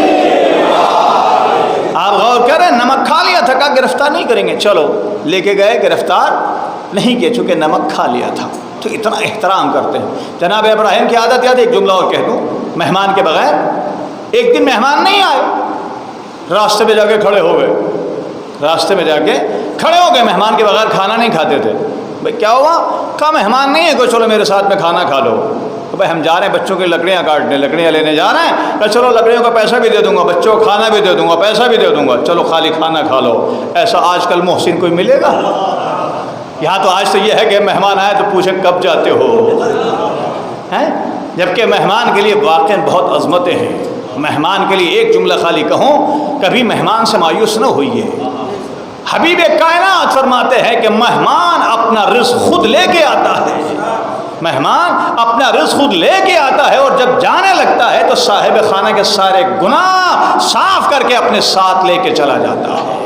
آپ غور کریں، نمک کھا لیا تھا، کہا گرفتار نہیں کریں گے. چلو لے کے گئے، گرفتار نہیں کیا چونکہ نمک کھا لیا تھا. تو اتنا احترام کرتے ہیں. جناب ابراہیم کی عادت یاد. ایک جملہ اور کہہ دوں، مہمان کے بغیر. ایک دن مہمان نہیں آئے، راستے میں جا کے کھڑے ہو گئے. راستے میں جا کے کھڑے ہو گئے، مہمان کے بغیر کھانا نہیں کھاتے تھے. بھائی کیا ہوا؟ کہا مہمان نہیں ہے کوئی، چلو میرے ساتھ میں کھانا کھا لو. بھائی ہم جا رہے ہیں بچوں کی لکڑیاں کاٹنے، لکڑیاں لینے جا رہے ہیں. کہ چلو لکڑیوں کا پیسہ بھی دے دوں گا، بچوں کو کھانا بھی دے دوں گا، پیسہ بھی دے دوں گا، چلو خالی کھانا کھا لو. ایسا آج کل محسن کوئی ملے گا؟ یہاں تو آج تو یہ ہے کہ مہمان آئے تو پوچھیں کب جاتے ہو، ہیں؟ جبکہ مہمان کے لیے واقعی بہت عظمتیں ہیں. مہمان کے لیے ایک جملہ خالی کہوں، کبھی مہمان سے مایوس نہ ہوئیے. حبیب کائنات فرماتے ہیں کہ مہمان اپنا رزق خود لے کے آتا ہے. مہمان اپنا رزق خود لے کے آتا ہے، اور جب جانے لگتا ہے تو صاحب خانہ کے سارے گناہ صاف کر کے اپنے ساتھ لے کے چلا جاتا ہے.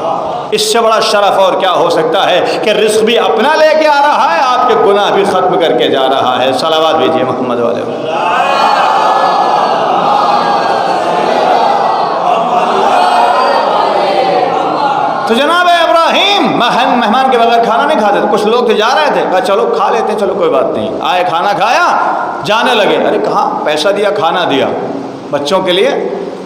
اس سے بڑا شرف اور کیا ہو سکتا ہے کہ رزق بھی اپنا لے کے آ رہا ہے، آپ کے گناہ بھی ختم کر کے جا رہا ہے. صلوات بھیجیے محمد والے. تو جناب ابراہیم مہمان کے بغیر کھانا نہیں کھاتے تھے. کچھ لوگ تو جا رہے تھے، کہا چلو کھا لیتے ہیں، چلو کوئی بات نہیں. آئے، کھانا کھایا، جانے لگے. ارے کہاں پیسہ دیا، کھانا دیا بچوں کے لیے.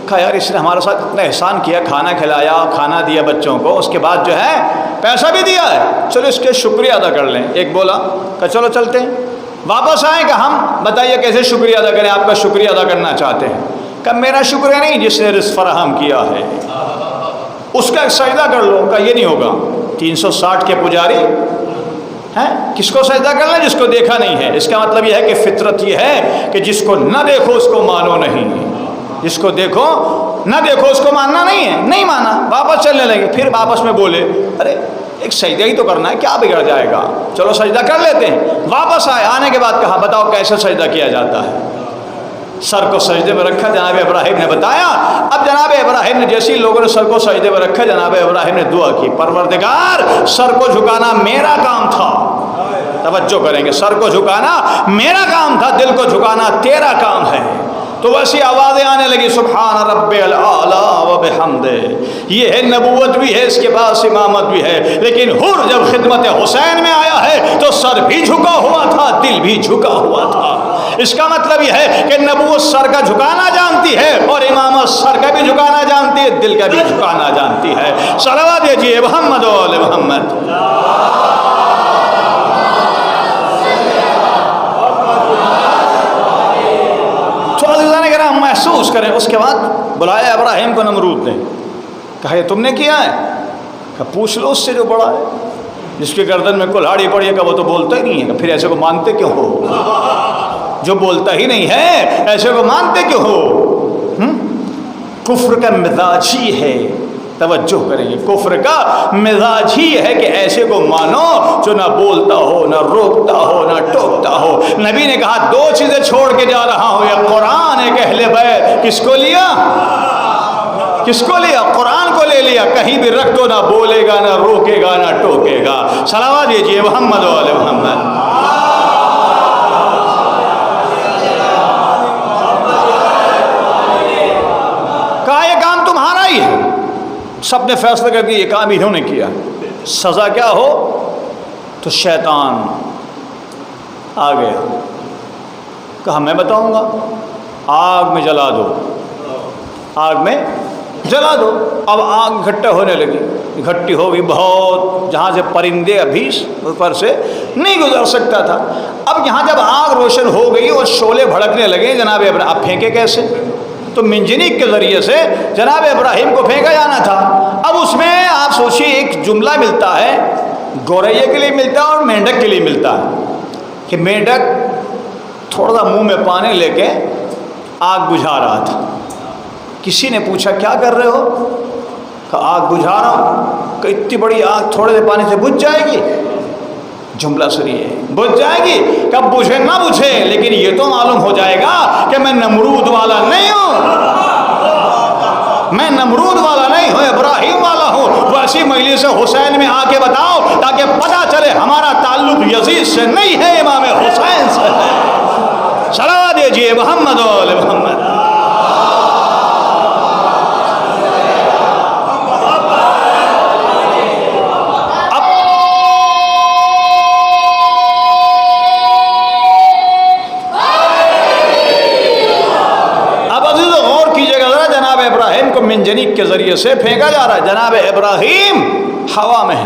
کہا یار اس نے ہمارے ساتھ اتنا احسان کیا، کھانا کھلایا، کھانا دیا بچوں کو، اس کے بعد جو ہے پیسہ بھی دیا ہے، چلو اس کے شکریہ ادا کر لیں. ایک بولا کہ چلو چلتے ہیں. واپس آئیں کہ ہم بتائیے کیسے شکریہ ادا کریں، آپ کا شکریہ ادا کرنا چاہتے ہیں. کہ میرا شکریہ نہیں، جس نے رزق فراہم کیا ہے اس کا ایک سجدہ کر لو. کہ یہ نہیں ہوگا. 360 کے پجاری ہیں، کس کو سجدہ کر لیں؟ جس کو دیکھا نہیں ہے. اس کا مطلب یہ ہے کہ فطرت یہ ہے کہ جس کو نہ دیکھو اس کو مانو نہیں، جس کو دیکھو نہ دیکھو اس کو ماننا نہیں ہے. نہیں مانا، واپس چلنے لگے. پھر واپس میں بولے ارے ایک سجدہ ہی تو کرنا ہے، کیا بگڑ جائے گا، چلو سجدہ کر لیتے ہیں. واپس آئے، آنے کے بعد کہا بتاؤ کیسے سجدہ کیا جاتا ہے. سر کو سجدے میں رکھا، جناب ابراہیم نے بتایا. اب جناب ابراہیم نے جیسے ہی لوگوں نے سر کو سجدے میں رکھا، جناب ابراہیم نے دعا کی، پروردگار سر کو جھکانا میرا کام تھا. توجہ کریں گے، سر کو جھکانا میرا کام تھا، دل کو جھکانا تیرا کام ہے. تو ویسی آوازیں آنے لگی سبحان رب العالی و بحمدہ. یہ ہے نبوت بھی ہے اس کے پاس، امامت بھی ہے، لیکن حر جب خدمت حسین میں آیا ہے تو سر بھی جھکا ہوا تھا، دل بھی جھکا ہوا تھا. اس کا مطلب یہ ہے کہ نبوت سر کا جھکانا جانتی ہے اور امامت سر کا بھی جھکانا جانتی ہے، دل کا بھی جھکانا جانتی ہے. صلوات دیجیے محمد و آل محمد. تو عزیزان کرام محسوس کریں. اس کے بعد بلایا ابراہیم کو نمرود نے، کہا یہ تم نے کیا ہے؟ کہا پوچھ لو اس سے جو بڑا ہے، جس کے گردن میں کلہاڑی پڑی ہے. کہ وہ تو بولتا ہی نہیں ہے. پھر ایسے کو مانتے کیوں ہو؟ جو بولتا ہی نہیں ہے ایسے کو مانتے کیوں ہو؟ کفر کا مزاج ہی ہے، توجہ کریں، کفر کا مزاج ہی ہے کہ ایسے کو مانو جو نہ بولتا ہو، نہ روکتا ہو، نہ ٹوکتا ہو. نبی نے کہا دو چیزیں چھوڑ کے جا رہا ہوں، یہ قرآن ایک اہل بیت. کس کو لیا؟ کس کو لیا؟ قرآن کو لے لیا. کہیں بھی رکھ دو، نہ بولے گا، نہ روکے گا، نہ ٹوکے گا. صلوات دیجیے محمد و آل محمد. کہا یہ کام تمہارا ہی ہے. سب نے فیصلہ کر دیا یہ کام انہوں نے کیا. سزا کیا ہو؟ تو شیطان آ گیا. کہا میں بتاؤں گا، آگ میں جلا دو، آگ میں جلا دو. اب آگ اکٹھا ہونے لگی، اکٹھی ہو گئی بہت، جہاں سے پرندے ابھی اوپر سے نہیں گزر سکتا تھا. اب یہاں جب آگ روشن ہو گئی اور شعلے بھڑکنے لگے، جناب ابراہیم اب پھینکے کیسے؟ تو منجنیق کے ذریعے سے جناب ابراہیم کو پھینکا جانا تھا. اب اس میں آپ سوچیے ایک جملہ ملتا ہے، گوریا کے لیے ملتا ہے اور مینڈک کے لیے ملتا ہے، کہ مینڈک تھوڑا سا منہ میں پانی لے کے آگ بجھا رہا تھا. کسی نے پوچھا کیا کر رہے ہو؟ کہ آگ بجھا رہا ہوں. کہ اتنی بڑی آگ تھوڑے سے پانی سے بجھ جائے گی؟ جملہ سری ہے، بجھ جائے گی. کب بجھے نہ بجھے، لیکن یہ تو معلوم ہو جائے گا کہ میں نمرود والا نہیں ہوں، میں نمرود والا نہیں ہوں، ابراہیم والا ہوں. ویسی مجلس حسین میں آ کے بتاؤ تاکہ پتہ چلے ہمارا تعلق یزید سے نہیں ہے، امام حسین سے ہے. صلوات دیجیے محمد و آل محمد. منجنیق کے ذریعے سے پھینکا جا رہا ہے. جناب ابراہیم ہوا میں ہے،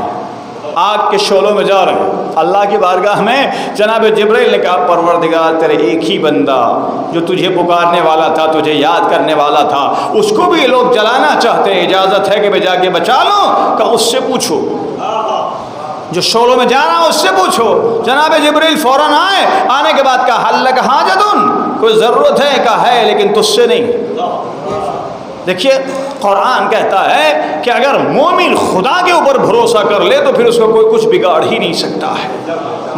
آگ کے شعلوں میں جا رہے ہیں. اللہ کی بارگاہ میں جناب جبرائیل نے کہا پروردگار تیرے ایک ہی بندہ جو تجھے پکارنے والا تھا، تجھے یاد کرنے والا تھا، اس کو بھی لوگ جلانا چاہتے ہیں، اجازت ہے کہ میں جا کے بچا لوں؟ کہ اس سے پوچھو، جو شعلوں میں جانا اس سے پوچھو. جناب جبرائیل فوراً آئے. آنے کے بعد کہا حل لک حاجتن، کوئی ضرورت ہے؟ کہا ہے لیکن تجھ سے نہیں. دیکھیے قرآن کہتا ہے کہ اگر مومن خدا کے اوپر بھروسہ کر لے تو پھر اس کو کوئی کچھ بگاڑ ہی نہیں سکتا ہے.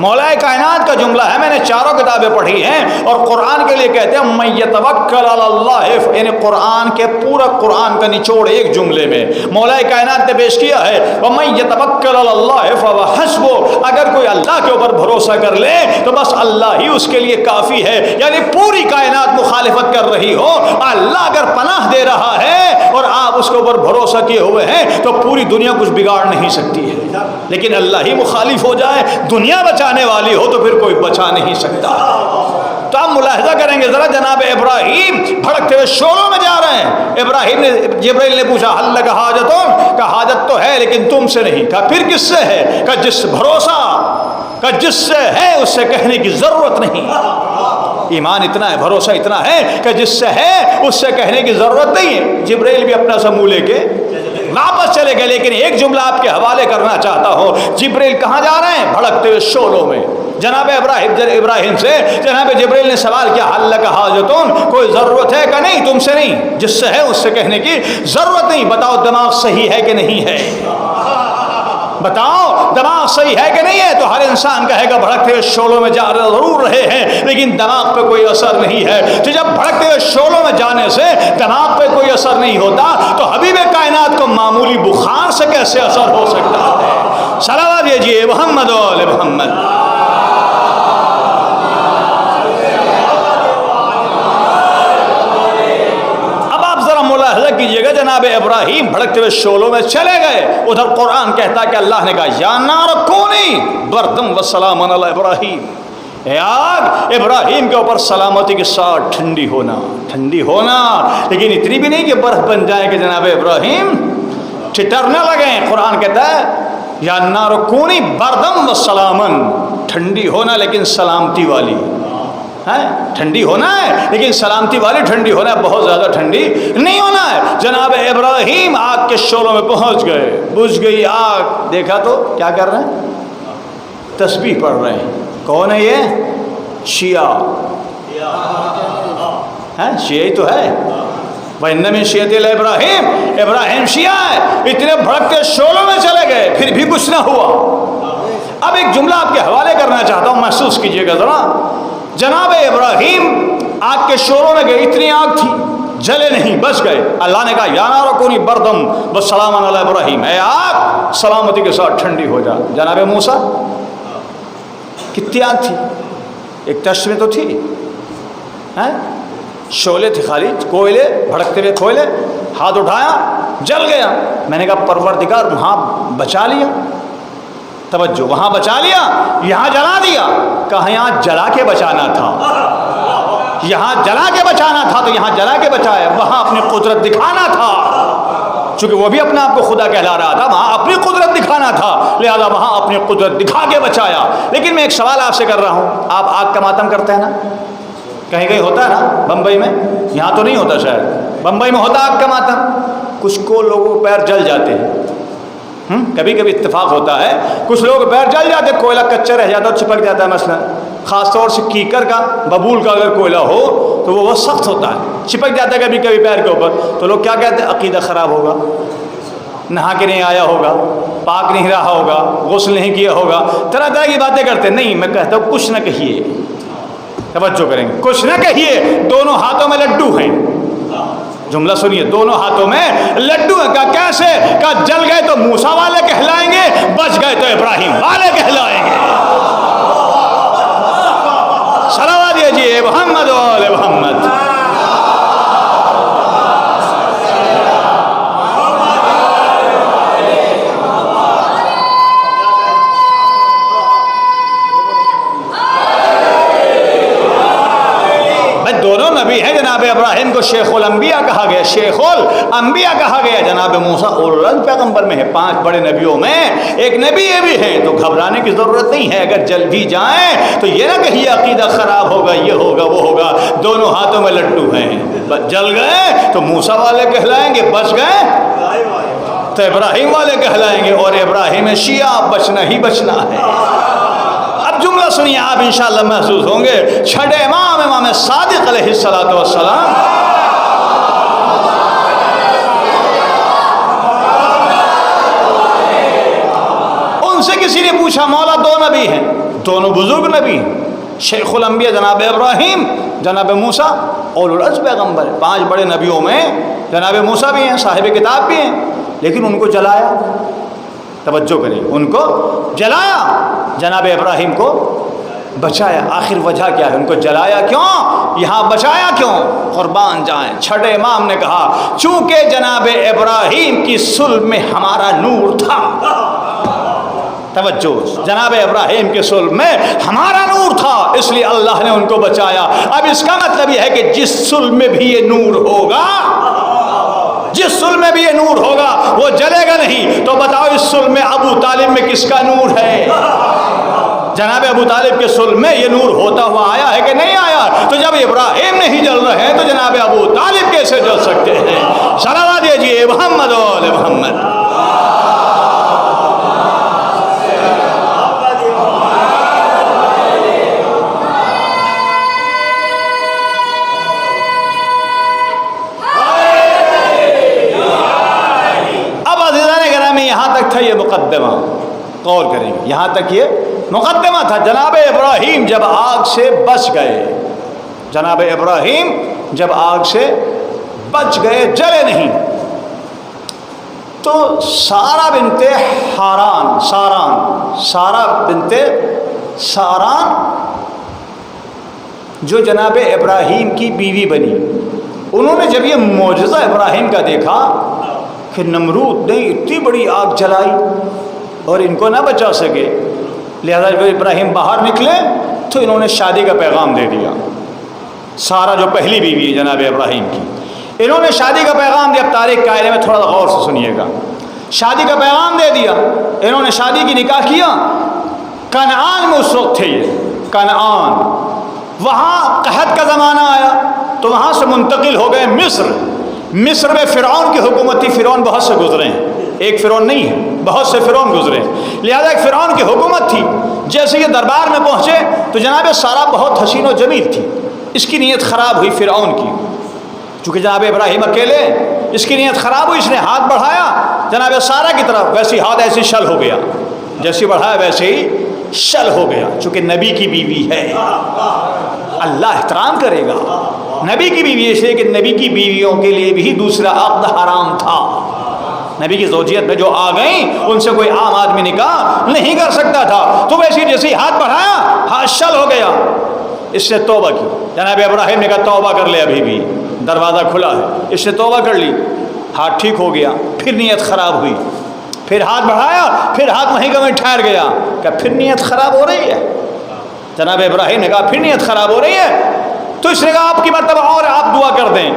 مولا کائنات کا جملہ ہے، میں نے چاروں کتابیں پڑھی ہیں اور قرآن کے لیے کہتے ہیں من یتوکل علی اللہ، یعنی قرآن کے پورا قرآن کا نچوڑ ایک جملے میں مولا کائنات نے پیش کیا ہے. ومن یتوکل علی اللہ فهو حسبہ، اگر کوئی اللہ کے اوپر بھروسہ کر لے تو بس اللہ ہی اس کے لیے کافی ہے. یعنی پوری کائنات مخالفت کر رہی ہو، اللہ اگر پناہ دے رہا ہے اور آپ اس کے اوپر بھروسہ کیے ہوئے ہیں تو پوری دنیا کچھ بگاڑ نہیں سکتی ہے. لیکن اللہ ہی مخالف ہو جائے، دنیا بچانے والی ہو تو پھر کوئی بچا نہیں سکتا. تو آپ ملاحظہ کریں گے ذرا، جناب ابراہیم بھڑکتے ہوئے شعلوں میں جا رہے ہیں. ابراہیم نے جبرائیل نے پوچھا حل لک حاجتن، کہ حاجت تو ہے لیکن تم سے نہیں. کہا پھر کس سے ہے؟ کہ جس بھروسہ کا جس سے ہے اس سے کہنے کی ضرورت نہیں. ایمان اتنا ہے، بھروسہ اتنا ہے کہ جس سے ہے اس سے کہنے کی ضرورت نہیں ہے. جبرائیل بھی اپنا سا منہ لے کے واپس چلے گئے. لیکن ایک جملہ آپ کے حوالے کرنا چاہتا ہوں، جبرائیل کہاں جا رہے ہیں؟ بھڑکتے ہوئے شعلوں میں. جناب ابراہیم سے جناب جبرائیل نے سوال کیا حل لک حاجتن، کوئی ضرورت ہے کہ نہیں؟ تم سے نہیں، جس سے ہے اس سے کہنے کی ضرورت نہیں. بتاؤ دماغ صحیح ہے کہ نہیں ہے؟ بتاؤ دماغ صحیح ہے کہ نہیں ہے؟ تو ہر انسان کہے گا بھڑکتے ہوئے شعلوں میں جا ضرور رہے ہیں لیکن دماغ پہ کوئی اثر نہیں ہے. تو جب بھڑکتے ہوئے شعلوں میں جانے سے دماغ پہ کوئی اثر نہیں ہوتا تو حبیب کائنات کو معمولی بخار سے کیسے اثر ہو سکتا ہے؟ صلوات دیجیے محمد و آل محمد. جناب ابراہیم بھڑکتے ہوئے شعلوں میں چلے گئے. ادھر قرآن کہتا ہے کہ اللہ نے کہا یا نار کونی بردم وسلام علی ابراہیم، اے آگ ابراہیم کے اوپر سلامتی کے ساتھ ٹھنڈی ہونا، ٹھنڈی ہونا، لیکن اتنی بھی نہیں کہ برف بن جائے کہ جناب ابراہیم ٹھٹرنے لگیں. قرآن کہتا ہے یا نار کونی بردم وسلامن، ٹھنڈی ہونا لیکن سلامتی والی ہے. ٹھنڈی ہونا ہے لیکن سلامتی والی ٹھنڈی ہونا ہے، بہت زیادہ ٹھنڈی نہیں ہونا ہے. جناب ابراہیم آگ کے شعلوں میں پہنچ گئے، بجھ گئی آگ. دیکھا تو کیا کر رہے ہیں؟ تسبیح پڑھ رہے ہیں. کون ہے یہ؟ شیعہ ہے، شیعہ ہی تو ہے. وَإِنَّ مِن شِيَعَتِهِ لَإِبْرَاهِيمَ، ابراہیم شیعہ ہے. اتنے بھڑکتے شعلوں میں چلے گئے پھر بھی کچھ نہ ہوا. اب ایک جملہ آپ کے حوالے کرنا چاہتا ہوں، محسوس کیجئے گا ذرا. جناب ابراہیم آگ کے شعلوں میں گئے، اتنی آگ تھی جلے نہیں، بچ گئے. اللہ نے کہا یا نار کونی بردم وسلام علی ابراہیم، اے آگ سلامتی کے ساتھ ٹھنڈی ہو جا. جناب موسیٰ کتنی آگ تھی؟ ایک تشت میں تو تھی، شعلے تھے خالی، کوئلے بھڑکتے ہوئے کوئلے. ہاتھ اٹھایا جل گیا. میں نے کہا پروردگار وہاں بچا لیا. توجہ، وہاں بچا لیا، یہاں جلا دیا. کہاں یہاں جلا کے بچانا تھا، یہاں جلا کے بچانا تھا تو یہاں جلا کے بچایا. وہاں اپنی قدرت دکھانا تھا، چونکہ وہ بھی اپنے آپ کو خدا کہلا رہا تھا. وہاں اپنی قدرت دکھانا تھا، لہذا وہاں اپنی قدرت دکھا کے بچایا. لیکن میں ایک سوال آپ سے کر رہا ہوں، آپ آگ کا ماتم کرتے ہیں نا؟ کہیں کہیں ہوتا ہے نا، بمبئی میں، یہاں تو نہیں ہوتا شاید، بمبئی میں ہوتا آگ کا ماتم. کچھ کو لوگوں کے پیر جل جاتے ہیں، کبھی کبھی اتفاق ہوتا ہے، کچھ لوگ پیر جل جاتے، کوئلہ کچا رہ جاتا ہے، چپک جاتا ہے. مثلا خاص طور سے کیکر کا، ببول کا اگر کوئلہ ہو تو وہ بہت سخت ہوتا ہے، چپک جاتا ہے کبھی کبھی پیر کے اوپر. تو لوگ کیا کہتے ہیں؟ عقیدہ خراب ہوگا، نہا کے نہیں آیا ہوگا، پاک نہیں رہا ہوگا، غسل نہیں کیا ہوگا، طرح طرح کی باتیں کرتے ہیں. نہیں، میں کہتا ہوں کچھ نہ کہیے، توجہ کریں گے، کچھ نہ کہیے. دونوں ہاتھوں میں لڈو ہیں. جملہ سنیے، دونوں ہاتھوں میں لڈو ہیں. کہا کیسے؟ کہا جل گئے تو موسیٰ والے کہلائیں گے، بچ گئے تو ابراہیم والے کہلائیں گے. صلوات دیجیے محمد و آل محمد. دونوں نبی ہیں. جناب ابراہیم کو شیخ الانبیاء کہا گیا، شیخ الانبیاء کہا گیا. جناب موسیٰ اولو العزم پیغمبر میں ہے، 5 بڑے نبیوں میں ایک نبی یہ بھی ہیں. تو گھبرانے کی ضرورت نہیں ہے. اگر جل بھی جائیں تو یہ نہ کہیے عقیدہ خراب ہوگا، یہ ہوگا وہ ہوگا. دونوں ہاتھوں میں لڈو ہیں. جل گئے تو موسیٰ والے کہلائیں گے، بچ گئے تو ابراہیم والے کہلائیں گے. اور ابراہیم شیعہ، بچنا ہی بچنا ہے. جملہ سنیے، آپ انشاءاللہ محسوس ہوں گے. چھٹے امام صادق علیہ الصلوۃ والسلام، ان سے کسی نے پوچھا مولا 2 نبی ہیں، دونوں بزرگ نبی ہیں، شیخ الانبیاء جناب ابراہیم، جناب موسیٰ اولو العزم پیغمبر. 5 بڑے نبیوں میں جناب موسیٰ بھی ہیں، صاحب کتاب بھی ہیں، لیکن ان کو جلایا. توجہ کریں، ان کو جلایا، جناب ابراہیم کو بچایا. آخر وجہ کیا ہے؟ ان کو جلایا کیوں؟ یہاں بچایا کیوں؟ قربان جائیں. چھٹے امام نے کہا چونکہ جناب ابراہیم کی صلب میں ہمارا نور تھا. توجہ، جناب ابراہیم کے صلب میں ہمارا نور تھا، اس لیے اللہ نے ان کو بچایا. اب اس کا مطلب یہ ہے کہ جس صلب میں بھی یہ نور ہوگا، جس صلب میں بھی یہ نور ہوگا وہ جلے گا نہیں. تو بتاؤ اس صلب میں ابو طالب میں کس کا نور ہے؟ جناب ابو طالب کے صلب میں یہ نور ہوتا ہوا آیا ہے کہ نہیں آیا؟ تو جب ابراہیم نہیں جل رہے ہیں تو جناب ابو طالب کیسے جل سکتے ہیں؟ صلوات دیجیے محمد و آل محمد. یہاں تک تھا یہ مقدمہ، غور کریں گے، یہاں تک یہ مقدمہ تھا. جناب ابراہیم جب آگ سے بچ گئے، جناب ابراہیم جب آگ سے بچ گئے، جلے نہیں، تو سارا بنت حاران، سارا بنت ساران جو جناب ابراہیم کی بیوی بنی، انہوں نے جب یہ معجزہ ابراہیم کا دیکھا کہ نمرود نے اتنی بڑی آگ جلائی اور ان کو نہ بچا سکے، لہذا جب ابراہیم باہر نکلے تو انہوں نے شادی کا پیغام دے دیا۔ سارا جو پہلی بیوی ہے جناب ابراہیم کی، انہوں نے شادی کا پیغام دیا۔ اب تاریخ قائدے میں تھوڑا غور سے سنیے گا، شادی کا پیغام دے دیا انہوں نے، شادی کی نکاح کیا۔ کنعان میں اس وقت تھے یہ، کنعان، وہاں قحط کا زمانہ آیا تو وہاں سے منتقل ہو گئے مصر۔ مصر میں فرعون کی حکومت تھی، فرعون بہت سے گزرے ہیں، ایک فرعون نہیں ہے، بہت سے فرعون گزرے ہیں، لہذا ایک فرعون کی حکومت تھی۔ جیسے یہ دربار میں پہنچے تو جناب سارا بہت حسین و جمیل تھی، اس کی نیت خراب ہوئی فرعون کی، چونکہ جناب ابراہیم اکیلے، اس کی نیت خراب ہوئی، اس نے ہاتھ بڑھایا جناب سارا کی طرف، ویسے ہاتھ ایسے شل ہو گیا، جیسے بڑھایا ویسے ہی شل ہو گیا، چونکہ نبی کی بیوی ہے، اللہ احترام کرے گا۔ نبی کی بیوی، اس لیے کہ نبی کی بیویوں کے لیے بھی دوسرا عقد حرام تھا۔ نبی کی زوجیت میں جو آ گئیں ان سے کوئی عام آدمی نکاح نہیں کر سکتا تھا، تو ویسے جیسے ہی ہاتھ بڑھایا ہاتھ شل ہو گیا، اس نے توبہ کی۔ جناب ابراہیم نے کہا توبہ کر لے، ابھی بھی دروازہ کھلا ہے، اس نے توبہ کر لی، ہاتھ ٹھیک ہو گیا، پھر نیت خراب ہوئی، پھر ہاتھ بڑھایا، پھر ہاتھ وہیں کا وہیں ٹھہر گیا، کہ پھر نیت خراب ہو رہی ہے۔ جناب ابراہیم نے کہا پھر نیت خراب ہو رہی ہے، تو اس نے کہا آپ کی مرتبہ اور آپ دعا کر دیں،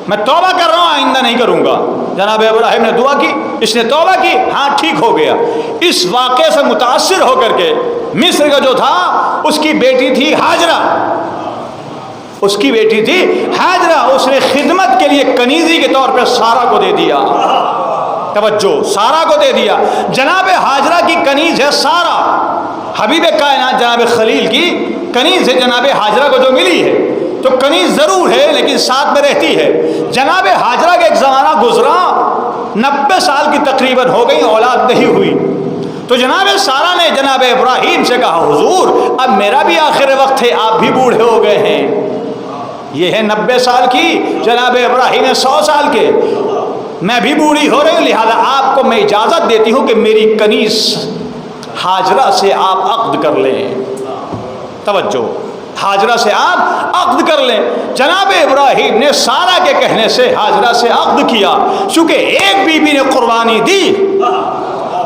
میں توبہ کر رہا ہوں، آئندہ نہیں کروں گا۔ جناب ابراہیم نے دعا کی، اس نے توبہ کی، ہاتھ ٹھیک ہو گیا۔ اس واقعے سے متاثر ہو کر کے مصر کا جو تھا اس کی بیٹی تھی ہاجرہ، اس کی بیٹی تھی ہاجرہ، اس نے خدمت کے لیے کنیزی کے طور پہ سارا کو دے دیا، توجہ، سارا کو دے دیا۔ جناب ہاجرہ کی کنیز ہے سارا، حبیب کائنات جناب خلیل کی کنیز ہے، جناب ہاجرہ کو جو ملی ہے، تو کنیز ضرور ہے لیکن ساتھ میں رہتی ہے۔ جناب ہاجرہ کا ایک زمانہ گزرا، 90 سال کی تقریباً ہو گئی، اولاد نہیں ہوئی، تو جناب سارا نے جناب ابراہیم سے کہا حضور اب میرا بھی آخر وقت ہے، آپ بھی بوڑھے ہو گئے ہیں، یہ ہے 90 سال کی، جناب ابراہیم 100 سال کے، میں بھی بوڑھی ہو رہی ہوں، لہذا آپ کو میں اجازت دیتی ہوں کہ میری کنیز ہاجرہ سے آپ عقد کر لیں، توجہ، ہاجرہ سے آپ عقد کر لیں۔ جناب ابراہیم نے سارا کے کہنے سے ہاجرہ سے عقد کیا، چونکہ ایک بیوی نے قربانی دی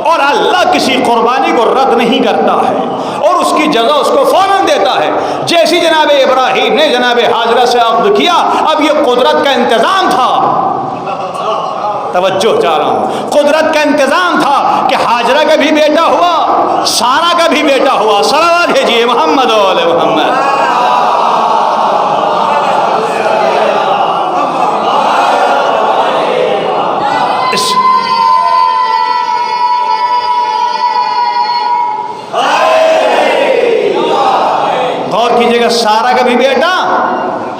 اور اللہ کسی قربانی کو رد نہیں کرتا ہے اور اس کی جزا اس کو فوراً دیتا ہے۔ جیسی جناب ابراہیم نے جناب ہاجرہ سے عقد کیا، اب یہ قدرت کا انتظام تھا، توجہ چاہ رہا ہوں، قدرت کا انتظام تھا کہ ہاجرہ کا بھی بیٹا ہوا، سارا کا بھی بیٹا ہوا، صلوات بھیجیے محمد و آل محمد۔ غور کیجئے گا، سارا کا بھی بیٹا،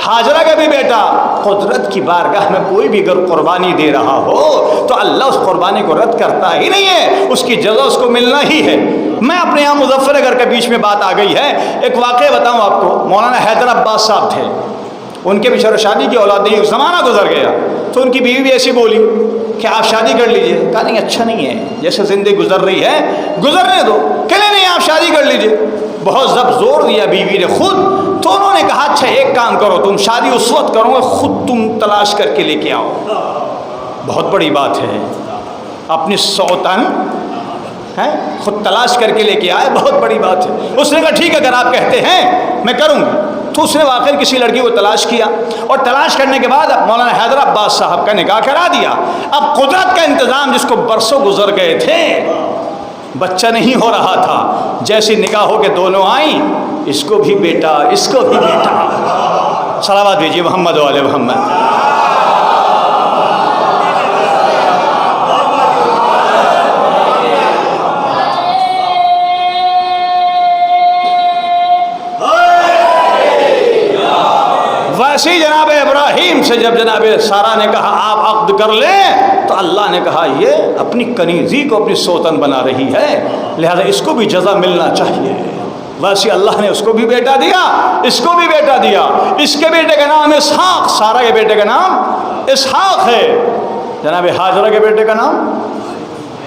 ہاجرہ کا بھی بیٹا۔ قدرت کی بارگاہ میں کوئی بھی اگر قربانی دے رہا ہو تو اللہ اس قربانی کو رد کرتا ہی نہیں ہے، اس کی جزا اس کو ملنا ہی ہے۔ میں اپنے یہاں مظفر نگر کے بیچ میں بات آ گئی ہے، ایک واقعہ بتاؤں آپ کو۔ مولانا حیدر عباس صاحب تھے، ان کے بھی شادی کی اولاد نہیں، زمانہ گزر گیا تو ان کی بیوی بھی ایسی بولی کہ آپ شادی کر لیجئے۔ کہا نہیں اچھا نہیں ہے، جیسے زندگی گزر رہی ہے گزرنے دو۔ کہنے نہیں آپ شادی کر لیجئے، بہت زور دیا بیوی نے خود، تو انہوں نے کہا اچھا ایک کام کرو، تم شادی اس وقت کرو گے، خود تم تلاش کر کے لے کے آؤ۔ بہت بڑی بات ہے، اپنی سوتن ہے خود تلاش کر کے لے کے آئے، بہت بڑی بات ہے۔ اس نے کہا ٹھیک ہے اگر آپ کہتے ہیں میں کروں گی، تو اس نے واقعی کسی لڑکی کو تلاش کیا اور تلاش کرنے کے بعد مولانا حیدر عباس صاحب کا نکاح کرا دیا۔ اب قدرت کا انتظام، جس کو برسوں گزر گئے تھے، بچہ نہیں ہو رہا تھا، جیسی نکاح ہو کے دونوں آئیں، اس کو بھی بیٹا، اس کو بھی بیٹا۔ صلوات بھیجیے محمد و آل محمد۔ ویسے جناب ابراہیم سے جب جناب سارا نے کہا آپ عقد کر لیں، تو اللہ نے کہا یہ اپنی کنیزی کو اپنی سوتن بنا رہی ہے، لہذا اس کو بھی جزا ملنا چاہیے۔ ویسے اللہ نے اس کو بھی بیٹا دیا، اس کو بھی بیٹا دیا۔ اس کے بیٹے کا نام اسحاق، سارا کے بیٹے کا نام اسحاق ہے، جناب ہاجرہ کے بیٹے کا نام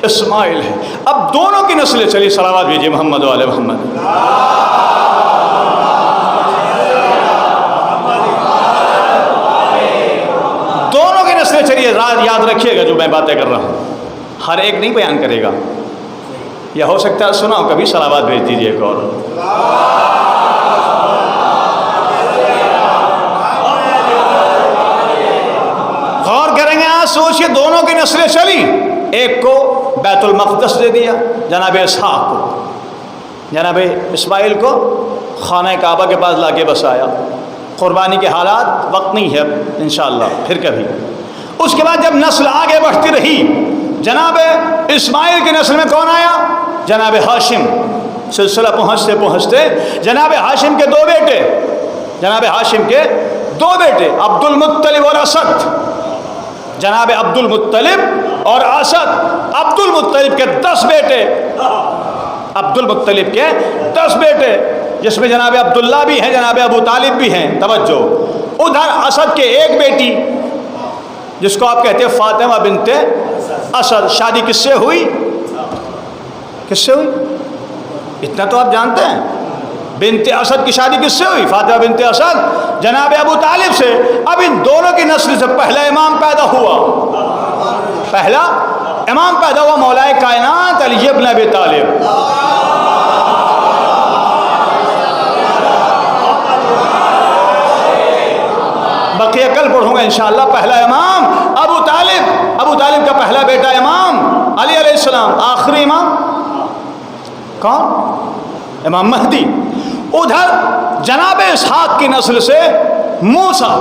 اسماعیل ہے۔ اب دونوں کی نسلیں چلی، صلوات بھیجیے محمد و آل محمد۔ دونوں کی نسلیں چلیے، یاد رکھیے گا جو میں باتیں کر رہا ہوں، ہر ایک نہیں بیان کرے گا، یا ہو سکتا ہے سنا ہو کبھی، صلوات بھیج دیجیے ایک اور۔ غور کریں گے، آج سوچئے دونوں کی نسلیں چلی، ایک کو بیت المقدس دے دیا جناب اسحاق کو، جناب اسماعیل کو خانہ کعبہ کے پاس لا کے بسایا۔ قربانی کے حالات وقت نہیں ہے اب، انشاءاللہ پھر کبھی۔ اس کے بعد جب نسل آگے بڑھتی رہی، جناب اسماعیل کی نسل میں کون آیا؟ جناب ہاشم۔ سلسلہ پہنچتے پہنچتے جناب ہاشم کے دو بیٹے، جناب ہاشم کے دو بیٹے عبد المطلب اور اسد، جناب عبد المطلب اور اسد۔ عبد المطلب کے 10 بیٹے، عبد المطلب کے 10 بیٹے، جس میں جناب عبداللہ بھی ہیں، جناب ابو طالب بھی ہیں، توجہ۔ ادھر اسد کے ایک بیٹی جس کو آپ کہتے ہیں فاطمہ بنت اسد، شادی کس سے ہوئی؟ کس سے ہوئی؟ اتنا تو آپ جانتے ہیں، بنت اسد کی شادی کس سے ہوئی؟ فاطمہ بنت اسد جناب ابو طالب سے۔ اب ان دونوں کی نسل سے پہلا امام پیدا ہوا، پہلا امام پیدا ہوا مولا کائنات علی ابن ابی طالب۔ بقیہ کل پڑھوں گا انشاءاللہ۔ پہلا امام ابو طالب، ابو طالب کا پہلا بیٹا امام علی علیہ السلام، آخری امام کون؟ امام مہدی۔ ادھر جناب اسحاق کی نسل سے موسیٰ،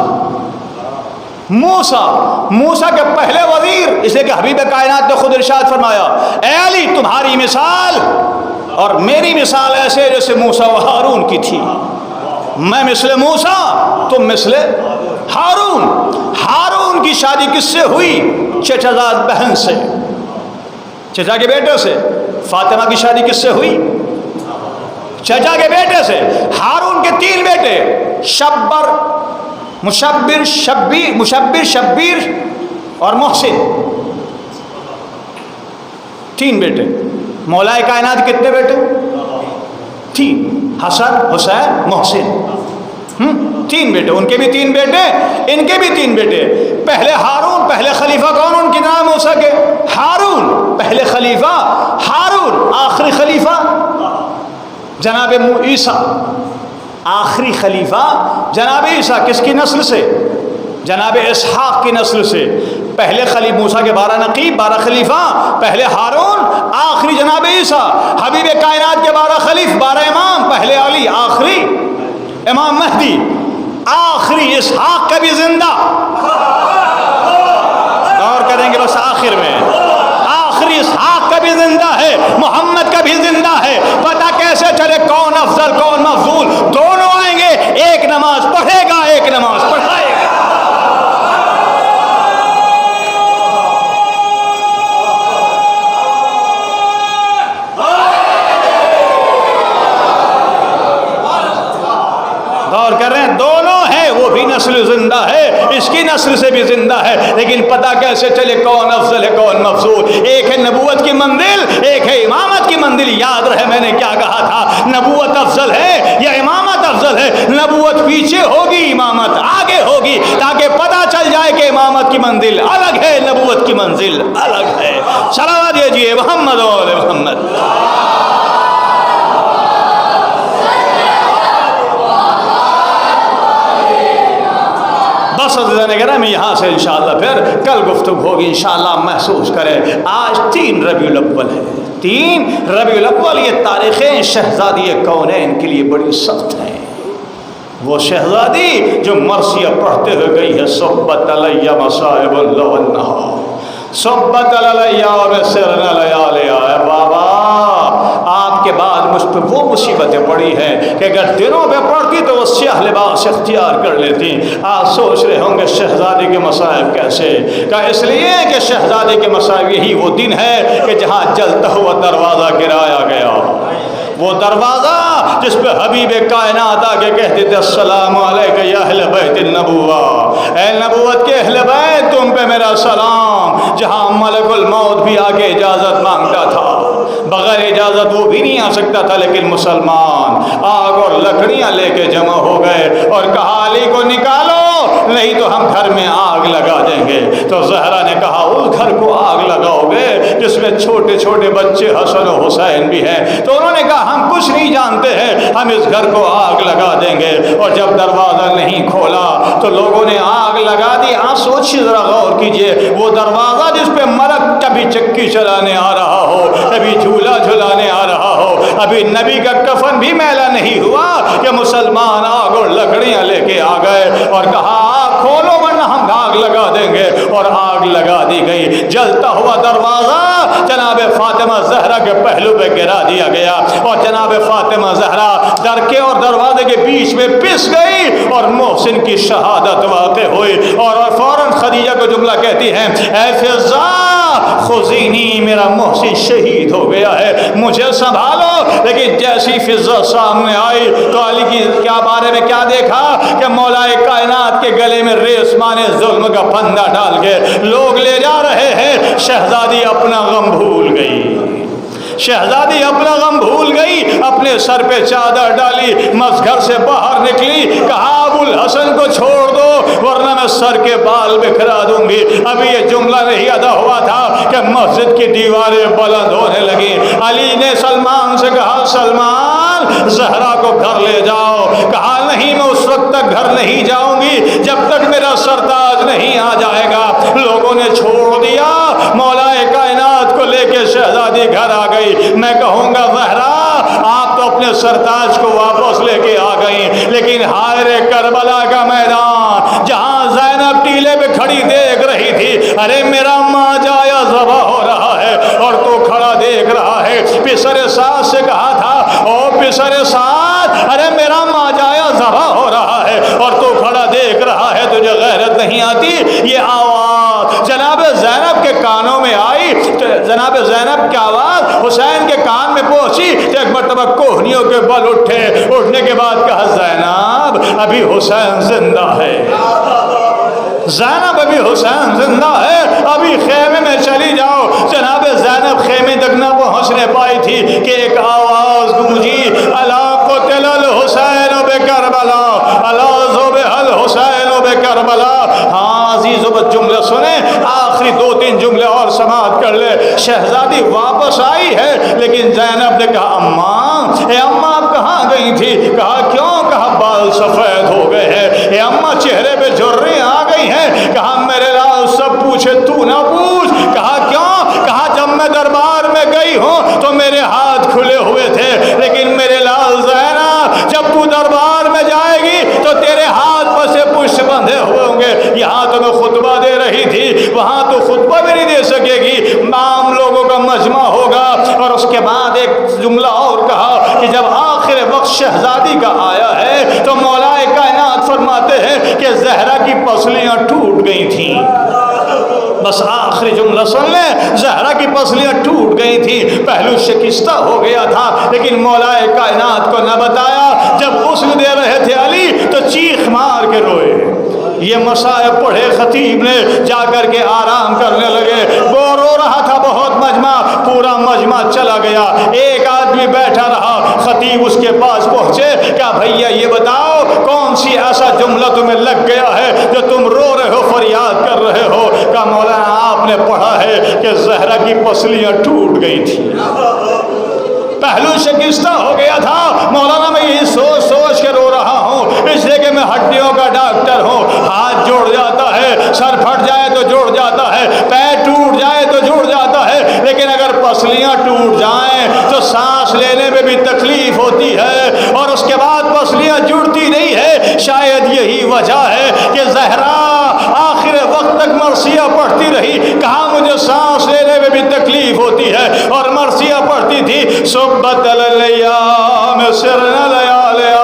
موسیٰ کے پہلے وزیر، اس لیے کہ حبیب کائنات نے خود ارشاد فرمایا، اے علی تمہاری مثال اور میری مثال ایسے جیسے موسیٰ و ہارون کی تھی، میں مثل موسیٰ تم مثل ہارون۔ ہارون کی شادی کس سے ہوئی؟ چچا زاد بہن سے، چچا کے بیٹے سے۔ فاطمہ کی شادی کس سے ہوئی؟ چچا کے بیٹے سے۔ ہارون کے 3 بیٹے، مشبر شبیر اور محسن، 3 بیٹے۔ مولا کائنات کتنے بیٹے؟ 3، حسن، حسین، محسن، 3 بیٹے۔ ان کے بھی 3 بیٹے، ان کے بھی 3 بیٹے۔ پہلے ہارون، پہلے خلیفہ کون ان کے نام ہو سکے؟ ہارون، پہلے خلیفہ ہارون، آخری خلیفہ جناب عیسیٰ، آخری خلیفہ جناب عیسیٰ۔ کس کی نسل سے؟ جناب اسحاق کی نسل سے۔ پہلے خلیفہ موسیٰ کے 12 نقیب، 12 خلیفہ، پہلے ہارون، آخری جناب عیسیٰ۔ حبیب کائنات کے 12 خلیف، 12 امام، پہلے علی، آخری امام مہدی، آخری اسحاق کا بھی زندہ۔ غور کریں گے بس آخر میں، آخری اسحاق کا بھی زندہ ہے، محمد کا بھی زندہ ہے۔ پتہ کیسے چلے کون افضل کون مفضول؟ دونوں آئیں گے، ایک نماز پڑھے گا، ایک نماز پڑھائے گا۔ غور کر رہے ہیں، دونوں ہیں، وہ بھی نسل زندہ ہے، اس کی نسل سے بھی زندہ ہے، لیکن پتہ کیسے چلے کون افضل ہے کون مفضول؟ ایک ہے نبوت کی منزل، ایک ہے امامت کی منزل۔ یاد رہے میں نے کیا کہا تھا، نبوت افضل ہے یا امامت افضل ہے؟ نبوت پیچھے ہوگی، امامت آگے ہوگی، تاکہ پتہ چل جائے کہ امامت کی منزل الگ ہے، نبوت کی منزل الگ ہے۔ صلوات دیجیے محمد و آل محمد۔ بس عزیزان گرامی، یہاں سے انشاءاللہ پھر کل گفتگو ہوگی انشاءاللہ۔ محسوس کریں آج 3 ربیع الاول ہے، 3 ربیع الاول۔ یہ تاریخیں شہزادی کونین کے لیے بڑی سخت ہیں۔ وہ شہزادی جو مرثیہ پڑھتے ہوئے گئی ہے، صبت علی مصائب لو انہا، صبت علی وبصرن لیالیا۔ اے بابا، آپ کے بعد مجھ پہ وہ مصیبتیں پڑی ہیں کہ اگر دنوں پہ پڑتی تو وہ سیاہ لباس اختیار کر لیتی۔ آج سوچ رہے ہوں گے شہزادی کے مصائب کیسے؟ کہ اس لیے کہ شہزادی کے مصائب یہی وہ دن ہے کہ جہاں جلتا ہوا دروازہ گرایا گیا، وہ دروازہ جس پہ حبیب کائنات آگے کہتے تھے السلام علیکم یا اہل بیت النبوہ، اے نبوت کے اہل بیت تم پہ میرا سلام۔ جہاں ملک الموت بھی آگے اجازت مانگتا تھا، بغیر اجازت وہ بھی نہیں آ سکتا تھا، لیکن مسلمان آگ اور لکڑیاں لے کے جمع ہو گئے اور کہا علی کو نکالو، نہیں تو ہم گھر میں آگ لگا دیں گے۔ تو زہرا نے کہا اس گھر کو آگ لگاؤ گے جس میں چھوٹے چھوٹے بچے حسن و حسین بھی ہیں؟ تو انہوں نے کہا ہم کچھ نہیں جانتے ہیں، ہم اس گھر کو آگ لگا دیں گے۔ اور جب دروازہ نہیں کھولا تو لوگوں نے آگ لگا دی۔ آپ سوچیے ذرا، غور کیجئے، وہ دروازہ جس پہ مرد کبھی چکی چلانے آ رہا ہو، کبھی جھولا جھلانے آ رہا ہو، ابھی نبی کا کفن بھی میلا نہیں ہوا کہ مسلمان آگ اور لکڑیاں لے کے آ گئے اور کہا آگ کھولو ورنہ ہم آگ لگا دیں گے، اور آگ لگا دی گئی۔ جلتا ہوا دروازہ جناب فاطمہ زہرا کے پہلو پہ گرا دیا گیا، اور جناب فاطمہ زہرا در کے اور دروازے کے بیچ میں پس گئی، اور محسن کی شہادت واقع ہوئی۔ اور فوراً خدیجہ کو جملہ کہتی ہیں، اے فضا خذینی، میرا محسن شہید ہو گیا ہے، مجھے سنبھالو۔ لیکن جیسی فضا سامنے آئی تو علی کی کیا بارے میں کیا دیکھا کہ مولا کائنات کے گلے میں ریسمان ظلم کا پھندا ڈال کے لوگ لے جا رہے ہیں۔ شہزادی اپنا غم بھول گئی، شہزادی اپنا غم بھول گئی، اپنے سر پہ چادر ڈالی، مسجد سے باہر نکلی، کہا ابو الحسن کو چھوڑ دو ورنہ میں سر کے بال بکھرا دوں گی۔ ابھی یہ جملہ نہیں ادا ہوا تھا کہ مسجد کی دیواریں بلند ہونے لگی۔ علی نے سلمان سے کہا سلمان زہرا کو گھر لے جاؤ۔ کہا نہیں، میں اس وقت تک گھر نہیں جاؤں گی جب تک میرا سرتاج نہیں آ جائے گا۔ لوگوں نے چھوڑ دیا، مولا کائنات کو لے کے شہزادی گھر آ گئی۔ میں کہوں گا زہرا آپ تو اپنے سرتاج کو واپس لے کے آ گئی، لیکن ہائے رے کربلا کا میدان جہاں زینب ٹیلے پہ کھڑی دیکھ رہی تھی، ارے میرا ماں جایا ذبح ہو رہا ہے اور تو کھڑا دیکھ رہا ہے۔ پسر ساس سے کہا تھا او پسر ساس، ارے میرا ماں جایا ذبح ہو رہا ہے اور تو کھڑا دیکھ رہا ہے، تجھے غیرت نہیں آتی؟ یہ آواز جناب زینب کے کانوں میں آئی تو جناب زینب کی آواز حسین کے کان میں پہنچی تو ایک مرتبہ کوہنیوں کے بل اٹھے۔ اٹھنے کے بعد کہا زینب ابھی حسین زندہ ہے، زینب ابھی حسین زندہ ہے، ابھی خیمے میں چلی جاؤ۔ جناب زینب خیمے تک نہ پہنچنے پائی تھی کہ ایک آواز گونجی، الا قتل الحسین بکربلا، الا ذبح الحسین بکربلا۔ ہاں عزیزو بس جملے سنیں، آخری دو تین جملے اور سماعت کر لے۔ شہزادی واپس آئی ہے لیکن زینب نے کہا اماں، اے اماں آپ کہاں گئی تھی؟ کہا کیوں؟ کہا بال سفید ہو گئے ہیں۔ اے اماں چہرے پہ جھرریاں آ گئی ہیں۔ کہا میرے لال سب پوچھے تو نہ پوچھ۔ کہا کیوں؟ کہا جب میں دربار میں گئی ہوں تو میرے ہاتھ کھلے ہوئے تھے، لیکن میرے لال زینب جب تو دربار میں جائے گی تو تیرے ہاتھ پسے پشت بندھے ہوئے ہوں گے۔ یہاں تو میں خطبہ دے رہی تھی، وہاں تو خطبہ بھی نہیں دے سکے گی، عام لوگوں کا مجمع ہوگا۔ اور اس کے بعد ایک جملہ اور کہا کہ جب آخر وقت شہزادی کا آیا ہے تو مولا کائنات فرماتے ہیں کہ زہرا کی پسلیاں ٹوٹ گئی تھیں۔ بس آخری جملہ سن لیں، زہرا کی پسلیاں ٹوٹ گئی تھی، پہلو شکستہ ہو گیا تھا، لیکن مولا کائنات کو نہ بتایا۔ جب غسل دے رہے تھے علی تو چیخ مار کے روئے۔ یہ مصائب پڑھے خطیب نے، جا کر کے آرام کرنے لگے۔ وہ رو رہا تھا بہت مجمع، پورا مجمع چلا گیا، ایک آدمی بیٹھا رہا۔ خطیب اس کے پاس پہنچے، کہا بھیا یہ بتاؤ کون سی ایسا جملہ تمہیں لگ گیا ہے جو تم رو رہے ہو، فریاد کر رہے ہو؟ کہا مولانا آپ نے پڑھا ہے کہ زہرا کی پسلیاں ٹوٹ گئی تھی، پہلو شکستہ ہو گیا تھا۔ مولانا میں یہی سوچ سوچ کے رو رہا ہوں، اس لیے کہ میں ہڈیوں کا ڈاکٹر ہوں۔ ہاتھ جوڑ جاتا ہے، سر پھٹ جائے تو جوڑ جاتا ہے، پیر ٹوٹ جائے تو جوڑ جاتا ہے، لیکن اگر پسلیاں ٹوٹ جائیں تو سانس لینے میں بھی تکلیف ہوتی ہے، اور اس کے بعد پسلیاں جڑتی نہیں ہے۔ شاید یہی وجہ ہے کہ زہرا آخر وقت تک مرثیہ پڑھتی رہی۔ کہا مجھے سانس لینے میں بھی تکلیف ہوتی ہے، اور مرثیہ پڑھتی تھی، صبت الیام سرنا لیالیا۔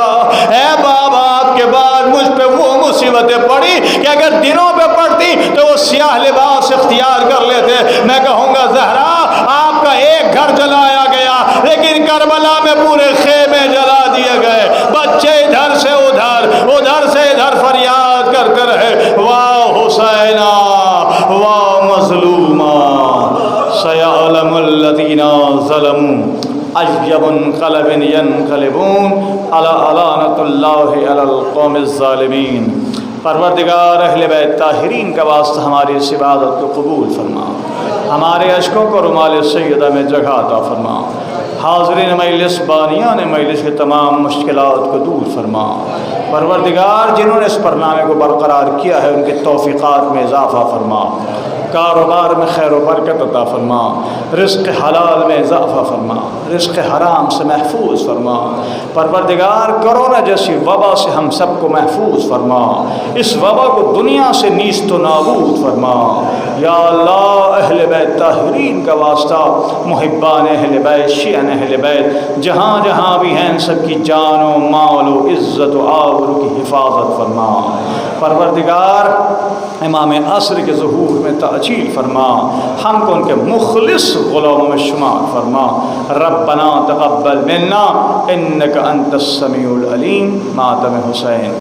اے بابا آپ کے بعد مجھ پہ وہ مصیبتیں پڑی کہ اگر دنوں پہ پڑتی تو وہ سیاہ لباس اختیار کر لیتے۔ میں کہوں گا زہرا آپ کا ایک گھر جلایا گیا، لیکن کربلا میں پورے خیمے جلا دیے گئے، بچے ادھر سے ادھر، ادھر سے ادھر فریاد کرتے رہے، واہ حسینا واہ مظلوما سیعلم الذین ظلموا عجب انقلب ينقلبون على لعنة الله على القوم الظالمين۔ پروردگار اہل بیت طاہرین کا واسطہ ہماری اس عبادت کو قبول فرما، ہمارے اشکوں کو رمال سیدہ میں جگہ عطا فرما، حاضرین مجلس بانیان مجلس کے تمام مشکلات کو دور فرما۔ پروردگار جنہوں نے اس برنامے کو برقرار کیا ہے ان کے توفیقات میں اضافہ فرما، کاروبار میں خیر و برکت عطا فرما، رزق حلال میں اضافہ فرما، رزق حرام سے محفوظ فرما۔ پروردگار کرونا جیسی وبا سے ہم سب کو محفوظ فرما، اس وبا کو دنیا سے نیست و نابود فرما۔ یا اللہ اہل بیت طاہرین کا واسطہ، محبان اہل بیت، شیعہ اہل بیت جہاں جہاں بھی ہیں ان سب کی جان و مال و عزت و آبرو کی حفاظت فرما۔ پروردگار امام عصر کے ظہور میں تعجیل فرما، ہم کو ان کے مخلص غلاموں میں شمار فرما۔ ربنا تقبل منا انک انت السمیع العلیم۔ ماتم حسین۔